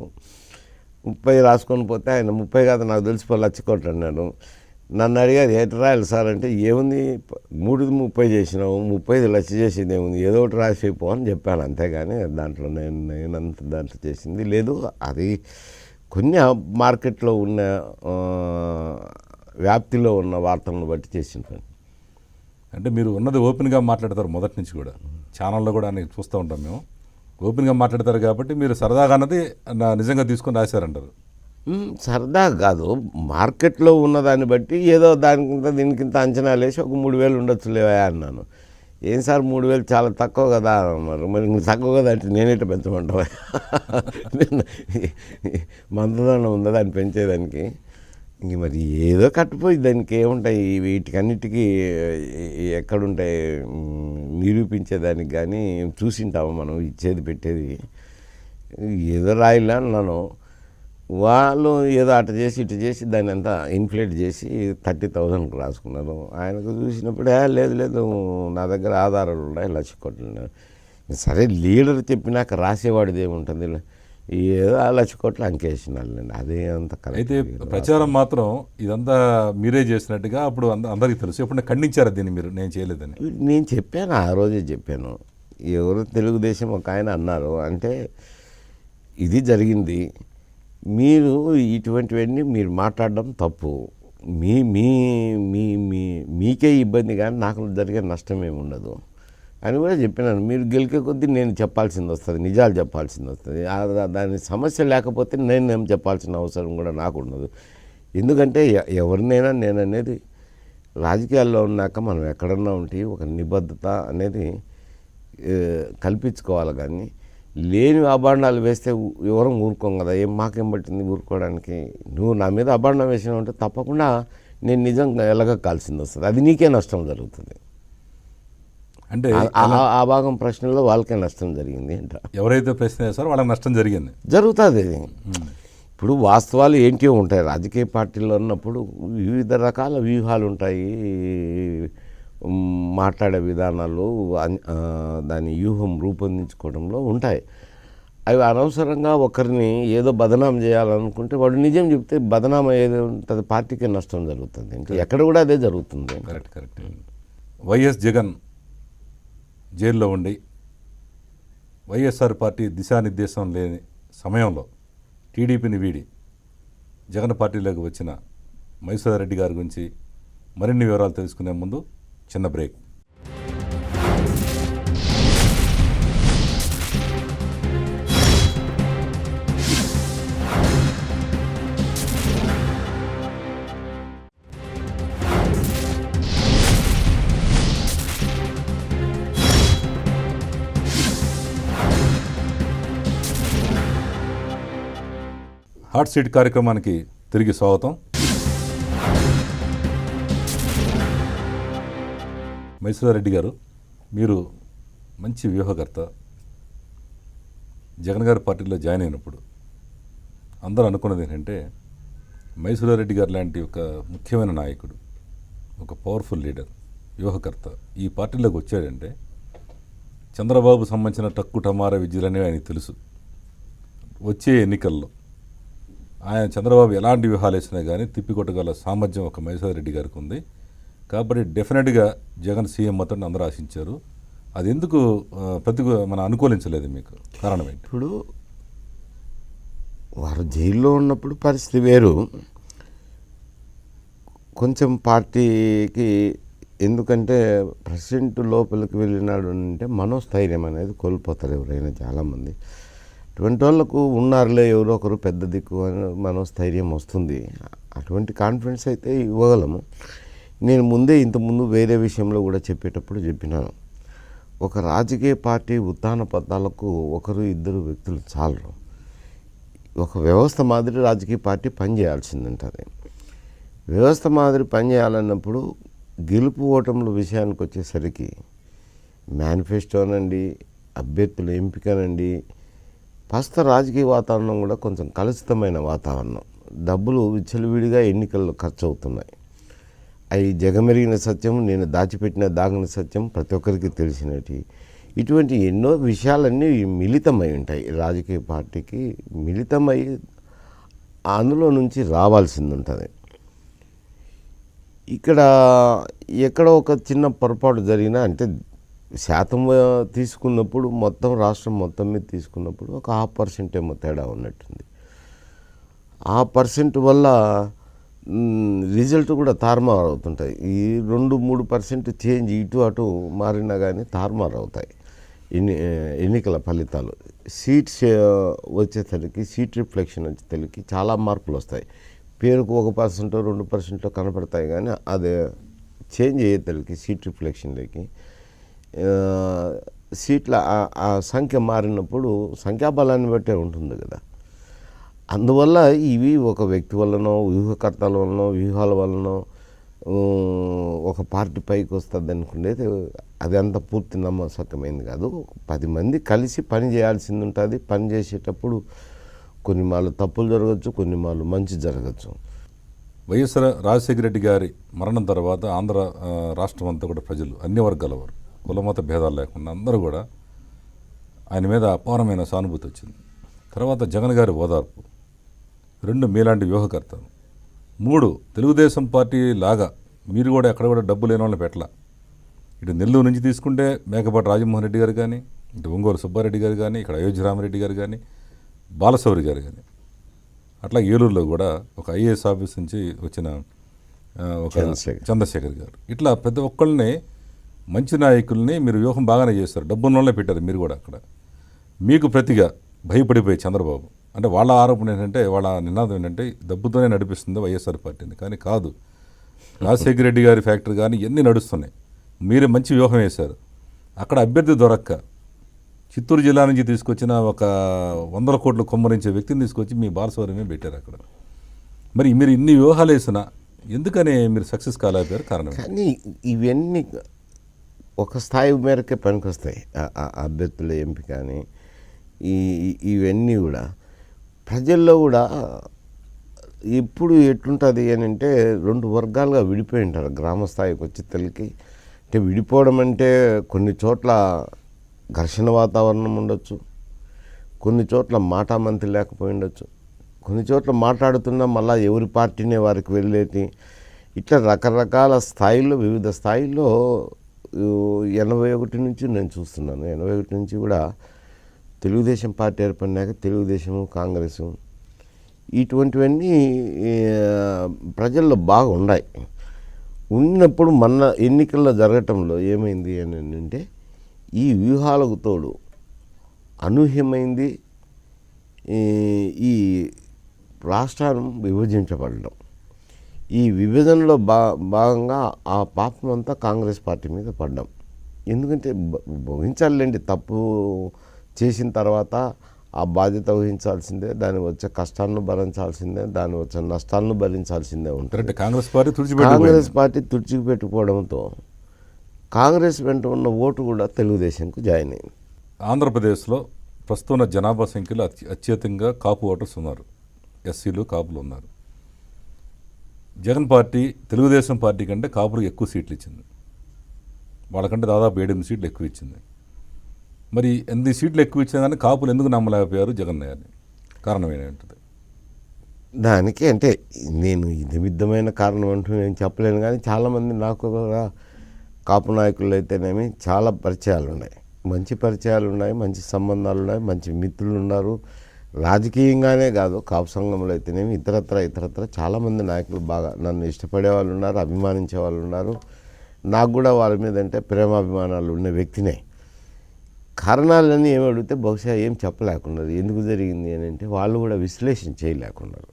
30 రాసుకొని పోతే ఆయన 30 కాదు నాకు తెలిసిపో 1,00,000 కోట్లు అన్నాడు. నన్ను అడిగారు ఎటు రాయాలి సార్ అంటే, ఏముంది 3ది 30 చేసినావు, 30 1,00,000 చేసేది ఏముంది, ఏదో ఒకటి రాసిపో అని చెప్పాను. అంతేగాని దాంట్లో నేనంత దాంట్లో చేసింది లేదు. అది కొన్ని మార్కెట్లో ఉన్న వ్యాప్తిలో ఉన్న వార్తలను బట్టి చేసిన పని. అంటే మీరు ఉన్నది ఓపెన్గా మాట్లాడతారు మొదటి నుంచి కూడా, ఛానల్లో కూడా అన్ని చూస్తూ ఉంటాం మేము. ఓపెన్గా మాట్లాడతారు కాబట్టి మీరు సరదాగా అన్నది నిజంగా తీసుకొని రాశారంటారు. సరదా కాదు, మార్కెట్లో ఉన్నదాన్ని బట్టి ఏదో దానికింత దీనికింత అంచనాలు వేసి ఒక 3,000 ఉండొచ్చులేవా అన్నాను. ఏం సార్ 3,000 చాలా తక్కువ కదా అన్నారు. మరి ఇంక తక్కువ కదా అంటే నేనేట పెంచమంటావా? మందదనం ఉందా దాన్ని పెంచేదానికి? ఇంక మరి ఏదో కట్టుపోయి దానికి ఏముంటాయి, వీటికన్నిటికీ ఎక్కడుంటాయి నిరూపించేదానికి? కానీ చూసింటాము మనం ఇచ్చేది పెట్టేది. ఏదో రాయిలా అన్నాను. వాళ్ళు ఏదో అటు చేసి ఇటు చేసి దాన్ని అంతా ఇన్ఫ్లేట్ చేసి 30,000కి రాసుకున్నారు. ఆయనకు చూసినప్పుడు లేదు లేదు నా దగ్గర ఆధారాలు ఉన్నాయి, 1,00,000 కోట్లు. సరే లీడర్ చెప్పినాక రాసేవాడిది ఏముంటుంది, ఏదో 1,00,000 కోట్లు అంకేసినాలండి. అదే అంత అయితే ప్రచారం మాత్రం ఇదంతా మీరే చేసినట్టుగా అప్పుడు అందరికీ తెలుసు. ఎప్పుడు ఖండించారా దీన్ని మీరు? నేను చేయలేదని నేను చెప్పాను, ఆ రోజే చెప్పాను. ఎవరు తెలుగుదేశం ఒక ఆయన అన్నారు, అంటే ఇది జరిగింది, మీరు ఇటువంటివన్నీ మీరు మాట్లాడడం తప్పు, మీ మీ మీ మీ మీకే ఇబ్బంది కానీ నాకు జరిగే నష్టం ఏమి ఉండదు అని కూడా చెప్పినాను. మీరు గెలికే కొద్దీ నేను చెప్పాల్సింది వస్తుంది, నిజాలు చెప్పాల్సింది వస్తుంది. దాని సమస్య లేకపోతే నేనేం చెప్పాల్సిన అవసరం కూడా నాకు ఉండదు. ఎందుకంటే ఎవరినైనా నేను అనేది రాజకీయాల్లో ఉన్నాక మనం ఎక్కడన్నా ఉంటే ఒక నిబద్ధత అనేది కల్పించుకోవాలి. కానీ లేని అభాండాలు వేస్తే ఎవరం ఊరుకోం కదా. మాకేం పట్టింది ఊరుకోవడానికి? నువ్వు నా మీద అభాండం వేసినావు అంటే తప్పకుండా నేను నిజంగా ఎలగక్కాల్సింది వస్తుంది, అది నీకే నష్టం జరుగుతుంది. అంటే ఆ భాగం ప్రశ్నలో వాళ్ళకే నష్టం జరిగింది అంట. ఎవరైతే ప్రశ్న చేస్తారో వాళ్ళకి నష్టం జరిగింది, జరుగుతుంది. ఇప్పుడు వాస్తవాలు ఏంటో ఉంటాయి. రాజకీయ పార్టీలో ఉన్నప్పుడు వివిధ రకాల వ్యూహాలు ఉంటాయి, మాట్లాడే విధానాలు, దాని వ్యూహం రూపొందించుకోవడంలో ఉంటాయి. అవి అనవసరంగా ఒకరిని ఏదో బదనాం చేయాలనుకుంటే వాడు నిజం చెప్తే బదనాం ఏదో ఉంటుంది, పార్టీకే నష్టం జరుగుతుంది. ఇంకా ఎక్కడ కూడా అదే జరుగుతుంది. Correct correct. వైఎస్ జగన్ జైల్లో ఉండి వైఎస్ఆర్ పార్టీ దిశానిర్దేశం లేని సమయంలో టీడీపీని వీడి జగన్ పార్టీలోకి వచ్చిన మైసూర్ రెడ్డి గారి గురించి మరిన్ని వివరాలు తెలుసుకునే ముందు చిన్న బ్రేక్. హాట్ సీట్ కార్యక్రమానికి తిరిగి స్వాగతం. మైసూర్ రెడ్డి గారు, మీరు మంచి వ్యూహకర్త. జగన్ గారి పార్టీలో జాయిన్ అయినప్పుడు అందరూ అనుకున్నది ఏంటంటే మైసూర్ రెడ్డి గారు లాంటి ఒక ముఖ్యమైన నాయకుడు, ఒక పవర్ఫుల్ లీడర్, వ్యూహకర్త ఈ పార్టీలోకి వచ్చాడంటే చంద్రబాబు సంబంధించిన టక్కు టమారా విద్యలనేవి ఆయనకు తెలుసు. వచ్చే ఎన్నికల్లో ఆయన చంద్రబాబు ఎలాంటి వ్యూహాలు వేసినా కానీ తిప్పికొట్టగల సామర్థ్యం ఒక మైసూర్ రెడ్డి గారికి ఉంది. కాబట్టి డెఫినెట్గా జగన్ సీఎం మొత్తం అందరూ ఆశించారు. అది ఎందుకు మనం అనుకూలించలేదు? మీకు కారణం ఏంటి? ఇప్పుడు వారు జైల్లో ఉన్నప్పుడు పరిస్థితి వేరు. కొంచెం పార్టీకి, ఎందుకంటే ప్రెసిడెంట్ లోపలికి వెళ్ళినాడు అంటే మనోస్థైర్యం అనేది కోల్పోతారు ఎవరైనా, చాలామంది. అటువంటి వాళ్ళకు ఉన్నారులే ఎవరో ఒకరు పెద్ద దిక్కు అని మనోస్థైర్యం వస్తుంది. అటువంటి కాన్ఫిడెన్స్ అయితే ఇవ్వగలము. నేను ఇంతకుముందు వేరే విషయంలో కూడా చెప్పేటప్పుడు చెప్పినాను, ఒక రాజకీయ పార్టీ ఉత్థాన పథాలకు ఒకరు ఇద్దరు వ్యక్తులు చాలరు. ఒక వ్యవస్థ మాదిరి రాజకీయ పార్టీ పనిచేయాల్సింది ఉంటుంది. వ్యవస్థ మాదిరి పనిచేయాలన్నప్పుడు గెలుపు ఓటముల విషయానికి వచ్చేసరికి మేనిఫెస్టోనండి, అభ్యర్థుల ఎంపికనండి, ప్రస్తుత రాజకీయ వాతావరణం కూడా కొంచెం కలుషితమైన వాతావరణం. డబ్బులు విచ్చలవిడిగా ఎన్నికల్లో ఖర్చు అవుతున్నాయి. అవి జగమెరిగిన సత్యం, నేను దాచిపెట్టిన దాగిన సత్యం ప్రతి ఒక్కరికి తెలిసినవి. ఇటువంటి ఎన్నో విషయాలన్నీ మిళితమై ఉంటాయి. రాజకీయ పార్టీకి మిళితమై అందులో నుంచి రావాల్సింది ఉంటుంది. ఇక్కడ ఎక్కడో ఒక చిన్న పొరపాటు జరిగినా, అంటే శాతం తీసుకున్నప్పుడు మొత్తం రాష్ట్రం మొత్తం మీద తీసుకున్నప్పుడు ఒక 0.5% ఏమో తేడా ఉన్నట్టుంది. 0.5% వల్ల రిజల్ట్ కూడా తారుమారు అవుతుంటాయి. ఈ 2-3% చేంజ్ ఇటు అటు మారినా కానీ తారుమారు అవుతాయి ఎన్నికల ఫలితాలు. సీట్స్ వచ్చేసరికి సీట్ రిఫ్లెక్షన్ వచ్చేసరికి చాలా మార్పులు వస్తాయి. పేరుకు 1% 2% కనపడతాయి కానీ అది చేంజ్ అయ్యేసరికి సీట్ రిఫ్లెక్షన్లోకి సీట్ల ఆ సంఖ్య మారినప్పుడు సంఖ్యాబలాన్ని బట్టే ఉంటుంది కదా. అందువల్ల ఇవి ఒక వ్యక్తి వల్లనో వ్యూహకర్తల వలనో వ్యూహాల వలనో ఒక పార్టీ పైకి వస్తుంది అనుకునేది అది అంత పూర్తి నమ్మసక్యమైంది కాదు. 10 మంది కలిసి పని చేయాల్సింది ఉంటుంది. పని చేసేటప్పుడు కొన్ని మార్లు తప్పులు జరగచ్చు, కొన్ని మార్లు మంచి జరగచ్చు. వైఎస్ రాజశేఖర రెడ్డి గారి మరణం తర్వాత ఆంధ్ర రాష్ట్రం అంతా కూడా ప్రజలు అన్ని వర్గాల వారు కులమత భేదాలు లేకుండా అందరూ కూడా ఆయన మీద అపారమైన సానుభూతి వచ్చింది. తర్వాత జగన్ గారి ఓదార్పు, 2 మీలాంటి వ్యూహకర్తలు, 3 తెలుగుదేశం పార్టీ లాగా మీరు కూడా ఎక్కడ కూడా డబ్బు లేని వాళ్ళని పెట్టలా. ఇటు నెల్లూరు నుంచి తీసుకుంటే మేకపాటి రాజమోహన్ రెడ్డి గారు కానీ, ఇటు ఒంగోలు సుబ్బారెడ్డి గారు కానీ, ఇక్కడ అయోధ్య రామరెడ్డి గారు కానీ, బాలశౌరి గారు కానీ, అట్లా ఏలూరులో కూడా ఒక ఐఏఎస్ ఆఫీస్ నుంచి వచ్చిన ఒక చంద్రశేఖర్ గారు, ఇట్లా ప్రతి ఒక్కళ్ళని మంచి నాయకుల్ని మీరు వ్యూహం బాగానే చేస్తారు. డబ్బున్న వాళ్ళనే పెట్టారు మీరు కూడా అక్కడ. మీకు ప్రతిగా భయపడిపోయి చంద్రబాబు అంటే వాళ్ళ ఆరోపణ ఏంటంటే, వాళ్ళ నినాదం ఏంటంటే డబ్బుతోనే నడిపిస్తుంది వైఎస్ఆర్ పార్టీని. కానీ కాదు, రాజశేఖర రెడ్డి గారి ఫ్యాక్టరీ కానీ ఇవన్నీ నడుస్తున్నాయి. మీరే మంచి వ్యూహం వేశారు. అక్కడ అభ్యర్థి దొరక్క చిత్తూరు జిల్లా నుంచి తీసుకొచ్చిన ఒక 100 కోట్లు కొమ్మరించే వ్యక్తిని తీసుకొచ్చి మీ బాలశౌర్యమే పెట్టారు అక్కడ. మరి మీరు ఇన్ని వ్యూహాలు వేసినా ఎందుకని మీరు సక్సెస్ కాలేకపోయారు? కారణం కానీ ఇవన్నీ ఒక స్థాయి మేరకే పనికొస్తాయి. అభ్యర్థుల ఎంపిక కానీ ఇవన్నీ కూడా ప్రజల్లో కూడా ఎప్పుడు ఎట్లుంటుంది అని అంటే 2 వర్గాలుగా విడిపోయి ఉంటారు. గ్రామ స్థాయికి వచ్చి తెలికి అంటే విడిపోవడం అంటే కొన్ని చోట్ల ఘర్షణ వాతావరణం ఉండొచ్చు, కొన్ని చోట్ల మాటామంతి లేకపోయి ఉండొచ్చు, కొన్ని చోట్ల మాట్లాడుతున్నా మళ్ళీ ఎవరి పార్టీనే వారికి వెళ్ళేటి, ఇట్లా రకరకాల స్థాయిల్లో వివిధ స్థాయిల్లో 81 నుంచి నేను చూస్తున్నాను. 81 నుంచి కూడా తెలుగుదేశం పార్టీ ఏర్పడినాక తెలుగుదేశము కాంగ్రెసు ఇటువంటివన్నీ ప్రజల్లో బాగా ఉన్నాయి. ఉన్నప్పుడు మొన్న ఎన్నికల్లో జరగటంలో ఏమైంది అని అంటే ఈ వ్యూహాలకు తోడు అనూహ్యమైంది ఈ రాష్ట్రం విభజించబడడం. ఈ విభజనలో భాగంగా ఆ పాపం అంతా కాంగ్రెస్ పార్టీ మీద పడ్డాం. ఎందుకంటే వహించాలండి, తప్పు చేసిన తర్వాత ఆ బాధ్యత వహించాల్సిందే, దాని వచ్చే కష్టాలను భరించాల్సిందే, దాని వచ్చే నష్టాలను భరించాల్సిందే ఉంటుంది. కాంగ్రెస్ పార్టీ తుడిచిపెట్టుకోవడంతో కాంగ్రెస్ వెంట ఉన్న ఓటు కూడా తెలుగుదేశంకు జాయిన్ అయింది. ఆంధ్రప్రదేశ్లో ప్రస్తుత జనాభా సంఖ్యలో అత్యధికంగా కాపు ఓటర్స్ ఉన్నారు, ఎస్సీలు కాపులు ఉన్నారు. జగన్ పార్టీ తెలుగుదేశం పార్టీ కంటే కాపులకు ఎక్కువ సీట్లు ఇచ్చింది, వాళ్ళకంటే దాదాపు 7 సీట్లు ఎక్కువ ఇచ్చింది. మరి 8 సీట్లు ఎక్కువ ఇచ్చినా కానీ కాపులు ఎందుకు నమ్మలేకపోయారు జగన్ గారిని? కారణం ఏంటంటే దానికి అంటే నేను నిమిత్తమైన కారణం అంటూ నేను చెప్పలేను, కానీ చాలామంది నాకు కూడా కాపు నాయకులు అయితేనేమి చాలా పరిచయాలు ఉన్నాయి, మంచి పరిచయాలు ఉన్నాయి, మంచి సంబంధాలు ఉన్నాయి, మంచి మిత్రులు ఉన్నారు. రాజకీయంగానే కాదు, కాపు సంఘంలో అయితేనేమి ఇతరత్ర చాలామంది నాయకులు బాగా నన్ను ఇష్టపడే వాళ్ళు ఉన్నారు, అభిమానించే వాళ్ళు ఉన్నారు. నాకు కూడా వాళ్ళ మీద అంటే ప్రేమాభిమానాలు ఉన్న వ్యక్తినే. కారణాలన్నీ ఏమి అడిగితే బహుశా ఏం చెప్పలేకున్నారు, ఎందుకు జరిగింది అని అంటే వాళ్ళు కూడా విశ్లేషణ చేయలేకున్నారు.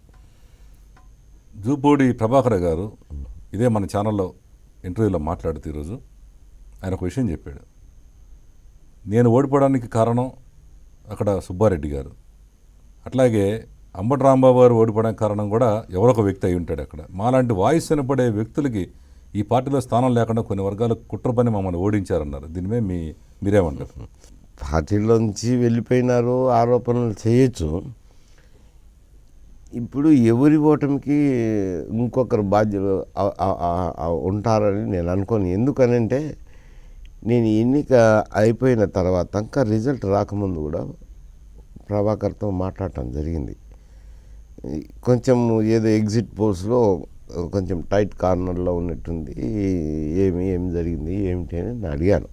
జూపూడి ప్రభాకర్ గారు ఇదే మన ఛానల్లో ఇంటర్వ్యూలో మాట్లాడుతూ ఈరోజు ఆయన ఒక విషయం చెప్పాడు. నేను ఓడిపోవడానికి కారణం అక్కడ సుబ్బారెడ్డి గారు, అట్లాగే అంబటి రాంబాబు గారు ఓడిపోవడానికి కారణం కూడా ఎవరో ఒక వ్యక్తి అయి ఉంటాడు అక్కడ. మాలాంటి వాయిస్ వినపడే వ్యక్తులకి ఈ పార్టీలో స్థానం లేకుండా కొన్ని వర్గాలు కుట్ర పని మమ్మల్ని ఓడించారన్నారు. దీని మీద మీరేమంటారు? పార్టీలోంచి వెళ్ళిపోయినారు, ఆరోపణలు చేయొచ్చు. ఇప్పుడు ఎవరి ఓటమికి ఇంకొకరు బాధ్యత ఉంటారని నేను అనుకోను. ఎందుకనంటే నేను ఎన్నిక అయిపోయిన తర్వాత ఇంకా రిజల్ట్ రాకముందు కూడా ప్రభాకర్తో మాట్లాడటం జరిగింది. కొంచెం ఏదో ఎగ్జిట్ పోల్స్లో కొంచెం టైట్ కార్నర్లో ఉన్నట్టుంది, ఏం జరిగింది ఏమిటి అని నేను అడిగాను.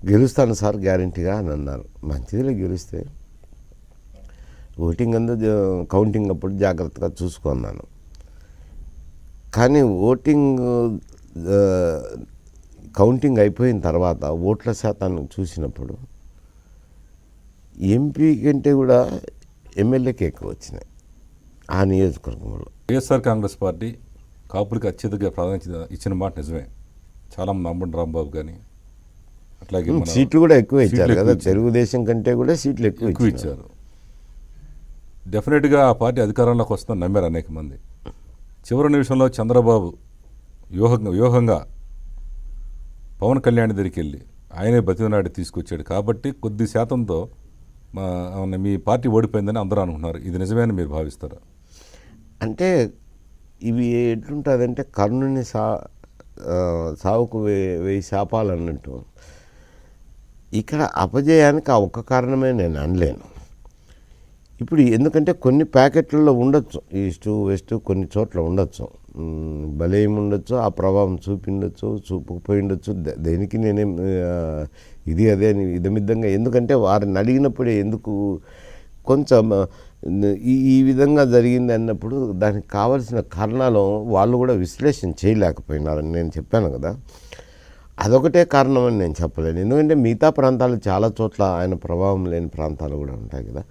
గెలుస్తాను సార్ గ్యారంటీగా అని అన్నారు. మంచిదిలే గెలిస్తే. ఓటింగ్ కౌంటింగ్ అప్పుడు జాగ్రత్తగా చూసుకున్నాను. కానీ ఓటింగ్ కౌంటింగ్ అయిపోయిన తర్వాత ఓట్ల శాతాన్ని చూసినప్పుడు ఎంపీ కంటే కూడా ఎమ్మెల్యేకి ఎక్కువ వచ్చినాయి ఆ నియోజకవర్గంలో. వైఎస్ఆర్ కాంగ్రెస్ పార్టీ కాపులకి అత్యధిక ప్రాధాన్యత ఇచ్చిన మాట నిజమే. చాలామంది అంబటి రాంబాబు కానీ అట్లాగే మన సీట్లు కూడా ఎక్కువ సీట్లు ఇచ్చారు ఎక్కువ కదా, ఇచ్చారు. తెలుగుదేశం కంటే కూడా సీట్లు ఎక్కువ ఎక్కువ ఇచ్చారు. ఇచ్చారు. డెఫినెట్గా ఆ పార్టీ అధికారంలోకి వస్తుందని నమ్మారు అనేక మంది. చివరి నిమిషంలో చంద్రబాబు వ్యూహంగా పవన్ కళ్యాణ్ దగ్గరికి వెళ్ళి ఆయనే బతిమలాడి తీసుకొచ్చాడు కాబట్టి కొద్ది శాతంతో మీ పార్టీ ఓడిపోయిందని అందరూ అనుకుంటున్నారు. ఇది నిజమే అని మీరు భావిస్తారా? అంటే ఇవి ఎట్లుంటుందంటే కర్ణుని సావుకు వెయ్యి శాపాలు అన్నట్టు ఇక్కడ అపజయానికి ఆ ఒక్క కారణమే నేను అనలేను. ఇప్పుడు ఎందుకంటే కొన్ని ప్యాకెట్లలో ఉండొచ్చు, ఈస్ట్ వెస్ట్ కొన్ని చోట్ల ఉండొచ్చు, బలేం ఉండొచ్చు, ఆ ప్రభావం చూపిండొచ్చు, చూపకపోయి ఉండొచ్చు. దేనికి నేనేం ఇది అదే అని ఇదమిద్దంగా, ఎందుకంటే వారిని అడిగినప్పుడే ఎందుకు కొంచెం ఈ విధంగా జరిగింది అన్నప్పుడు దానికి కావలసిన కారణాలు వాళ్ళు కూడా విశ్లేషణ చేయలేకపోయినారని నేను చెప్పాను కదా. అదొకటే కారణం అని నేను చెప్పలేను. ఎందుకంటే మిగతా ప్రాంతాలు చాలా చోట్ల ఆయన ప్రభావం లేని ప్రాంతాలు కూడా ఉంటాయి కదా.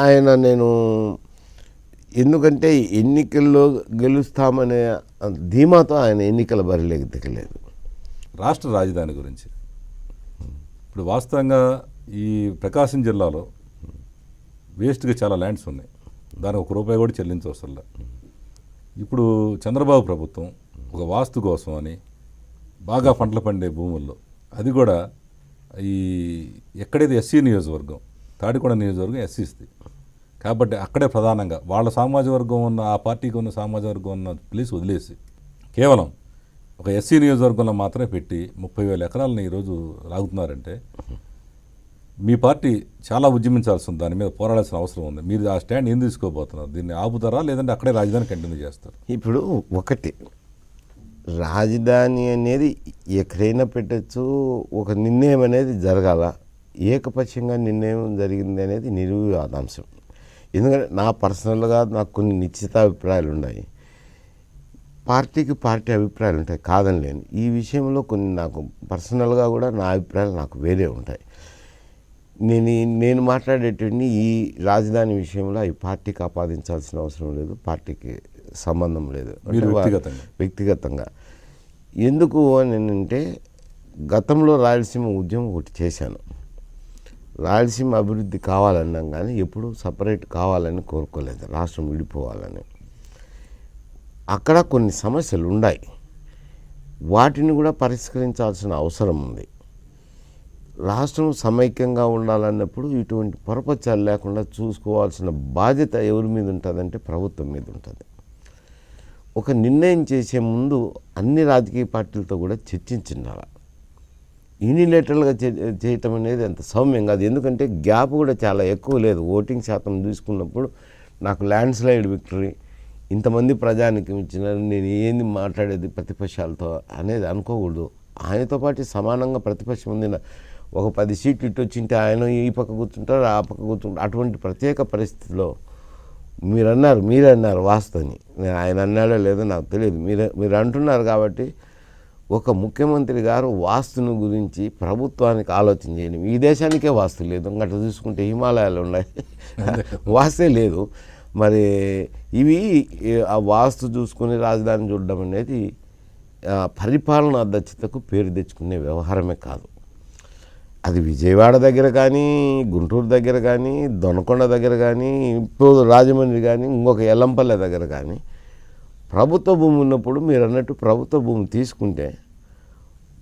ఆయన నేను ఎందుకంటే ఎన్నికల్లో గెలుస్తామనే ధీమాతో ఆయన ఎన్నికల బరిలోకి దిగలేదు. రాష్ట్ర రాజధాని గురించి ఇప్పుడు వాస్తవంగా ఈ ప్రకాశం జిల్లాలో వేస్ట్గా చాలా ల్యాండ్స్ ఉన్నాయి. దానికి ₹1 కూడా చెల్లించవసరం. ఇప్పుడు చంద్రబాబు ప్రభుత్వం ఒక వాస్తు కోసం అని బాగా పంటలు పండే భూముల్లో అది కూడా ఈ ఎక్కడైతే ఎస్సీ నియోజకవర్గం, తాడికొండ నియోజకవర్గం ఎస్సీస్ది కాబట్టి అక్కడే ప్రధానంగా వాళ్ళ సామాజిక వర్గం ఉన్న ఆ పార్టీకి ఉన్న సామాజిక వర్గం ఉన్న ప్లేస్ వదిలేసి కేవలం ఒక ఎస్సీ నియోజకవర్గంలో మాత్రమే పెట్టి 30,000 ఎకరాలని ఈరోజు లాగుతున్నారంటే మీ పార్టీ చాలా ఉద్యమించాల్సి ఉంది, దాని మీద పోరాడాల్సిన అవసరం ఉంది. మీరు ఆ స్టాండ్ ఏం తీసుకోబోతున్నారు? దీన్ని ఆపుతారా లేదంటే అక్కడే రాజధాని కంటిన్యూ చేస్తారు? ఇప్పుడు ఒకటి రాజధాని అనేది ఎక్కడైనా పెట్టచ్చు, ఒక నిర్ణయం అనేది జరగాల. ఏకపక్షంగా నిర్ణయం జరిగింది అనేది నిర్వివాదాంశం. ఎందుకంటే నా పర్సనల్గా నాకు కొన్ని నిశ్చిత అభిప్రాయాలు ఉన్నాయి, పార్టీకి పార్టీ అభిప్రాయాలు ఉంటాయి, కాదని లేని. ఈ విషయంలో కొన్ని నాకు పర్సనల్గా కూడా నా అభిప్రాయాలు నాకు వేరే ఉంటాయి. నేను మాట్లాడేటువంటి ఈ రాజధాని విషయంలో ఈ పార్టీకి ఆపాదించాల్సిన అవసరం లేదు, పార్టీకి సంబంధం లేదు. వ్యక్తిగతంగా ఎందుకు అని అంటే గతంలో రాయలసీమ ఉద్యమం ఒకటి చేశాను. రాయలసీమ అభివృద్ధి కావాలన్నాం కానీ ఎప్పుడు సపరేట్ కావాలని కోరుకోలేదు, రాష్ట్రం విడిపోవాలని. అక్కడ కొన్ని సమస్యలు ఉన్నాయి, వాటిని కూడా పరిష్కరించాల్సిన అవసరం ఉంది. రాష్ట్రం సమైక్యంగా ఉండాలన్నప్పుడు ఇటువంటి పొరపచ్చాలు లేకుండా చూసుకోవాల్సిన బాధ్యత ఎవరి మీద ఉంటుందంటే ప్రభుత్వం మీద ఉంటుంది. ఒక నిర్ణయం చేసే ముందు అన్ని రాజకీయ పార్టీలతో కూడా చర్చించాలి. యూనిలేటరల్గా చేయటం అనేది అంత సౌమ్యం కాదు. ఎందుకంటే గ్యాప్ కూడా చాలా ఎక్కువ లేదు. ఓటింగ్ శాతం తీసుకున్నప్పుడు నాకు ల్యాండ్ స్లైడ్ విక్టరీ, ఇంతమంది ప్రజానికి ఇచ్చినారు, నేను ఏంది మాట్లాడేది ప్రతిపక్షాలతో అనేది అనుకోకూడదు. ఆయనతో పాటు సమానంగా ప్రతిపక్షం ఉంది. ఒక 10 సీట్లు ఇటు వచ్చింటే ఆయన ఈ పక్క కూర్చుంటారు, ఆ పక్క కూర్చుంటారు. అటువంటి ప్రత్యేక పరిస్థితిలో మీరే అన్నారు వాస్తవని, ఆయన అన్నాడో లేదో నాకు తెలియదు, మీరు అంటున్నారు కాబట్టి ఒక ముఖ్యమంత్రి గారు వాస్తుని గురించి ప్రభుత్వానికి ఆలోచన చేయండి. ఈ దేశానికే వాస్తు లేదు, అట్లా చూసుకుంటే హిమాలయాలు ఉన్నాయి, వాస్తే లేదు. మరి ఇవి ఆ వాస్తు చూసుకుని రాజధాని చూడడం అనేది పరిపాలనా దక్షతకు పేరు తెచ్చుకునే వ్యవహారమే కాదు. అది విజయవాడ దగ్గర కానీ, గుంటూరు దగ్గర కానీ, దొనకొండ దగ్గర కానీ, ఇప్పుడు రాజమండ్రి కానీ, ఇంకొక ఎల్లంపల్లె దగ్గర కానీ ప్రభుత్వ భూమి ఉన్నప్పుడు మీరు అన్నట్టు ప్రభుత్వ భూమి తీసుకుంటే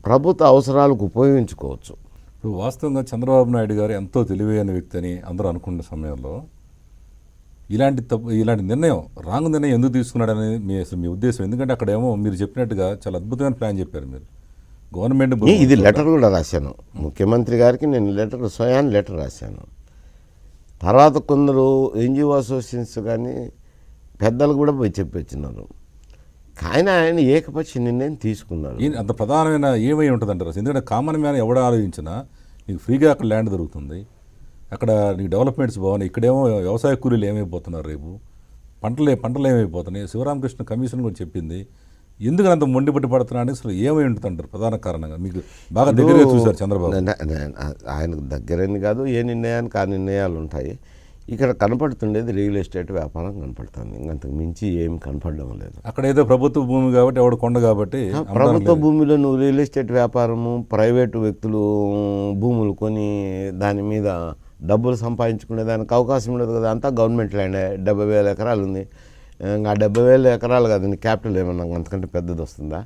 ప్రభుత్వ అవసరాలకు ఉపయోగించుకోవచ్చు. ఇప్పుడు వాస్తవంగా చంద్రబాబు నాయుడు గారు ఎంతో తెలివైన వ్యక్తి అని అందరూ అనుకున్న సమయంలో ఇలాంటి నిర్ణయం, రాంగ్ నిర్ణయం ఎందుకు తీసుకున్నాడని మీ ఉద్దేశం? ఎందుకంటే అక్కడేమో మీరు చెప్పినట్టుగా చాలా అద్భుతమైన ప్లాన్ చెప్పారు మీరు. గవర్నమెంట్ ఇది లెటర్ కూడా రాశాను ముఖ్యమంత్రి గారికి, నేను స్వయాన్ని లెటర్ రాశాను. తర్వాత కొందరు ఎన్జిఓ అసోసియేషన్స్ కానీ పెద్దలు కూడా పోయి చెప్పొచ్చినారు. కానీ ఆయన ఏకపక్ష నిర్ణయం తీసుకున్నారు. అంత ప్రధానమైన ఏమై ఉంటుంది అంటారు? ఎందుకంటే కామన్ మ్యాన్ ఎవడ ఆలోచించినా నీకు ఫ్రీగా అక్కడ ల్యాండ్ దొరుకుతుంది, అక్కడ నీకు డెవలప్మెంట్స్ బాగున్నాయి, ఇక్కడేమో వ్యవసాయ కూలీలు ఏమైపోతున్నారు, రేపు పంటలు ఏమైపోతున్నాయి. శివరామకృష్ణ కమిషన్ కూడా చెప్పింది. ఎందుకు అంత మొండిపట్టి పడుతున్నాడని అసలు ఏమై ఉంటుందంటారు ప్రధాన కారణంగా? మీకు బాగా దగ్గరగా చూశారు చంద్రబాబు. ఆయనకు దగ్గరని కాదు, ఏ నిర్ణయానికి ఆ నిర్ణయాలు ఉంటాయి. ఇక్కడ కనపడుతుండేది రియల్ ఎస్టేట్ వ్యాపారం కనపడుతుంది, ఇంకంతకు మించి ఏమి కనపడడం లేదు. అక్కడ ఏదో ప్రభుత్వ భూమి కాబట్టి ఎవడు కొండ కాబట్టి ప్రభుత్వ భూమిలో నువ్వు రియల్ ఎస్టేట్ వ్యాపారము, ప్రైవేటు వ్యక్తులు భూములు కొని దాని మీద డబ్బులు సంపాదించుకునే దానికి అవకాశం ఉండదు కదా. అంతా గవర్నమెంట్ ల్యాండ్, 70,000 ఎకరాలు ఉంది. ఆ 70,000 ఎకరాలు కాదు, నీ క్యాపిటల్ ఏమన్నా అంతకంటే పెద్దది వస్తుందా?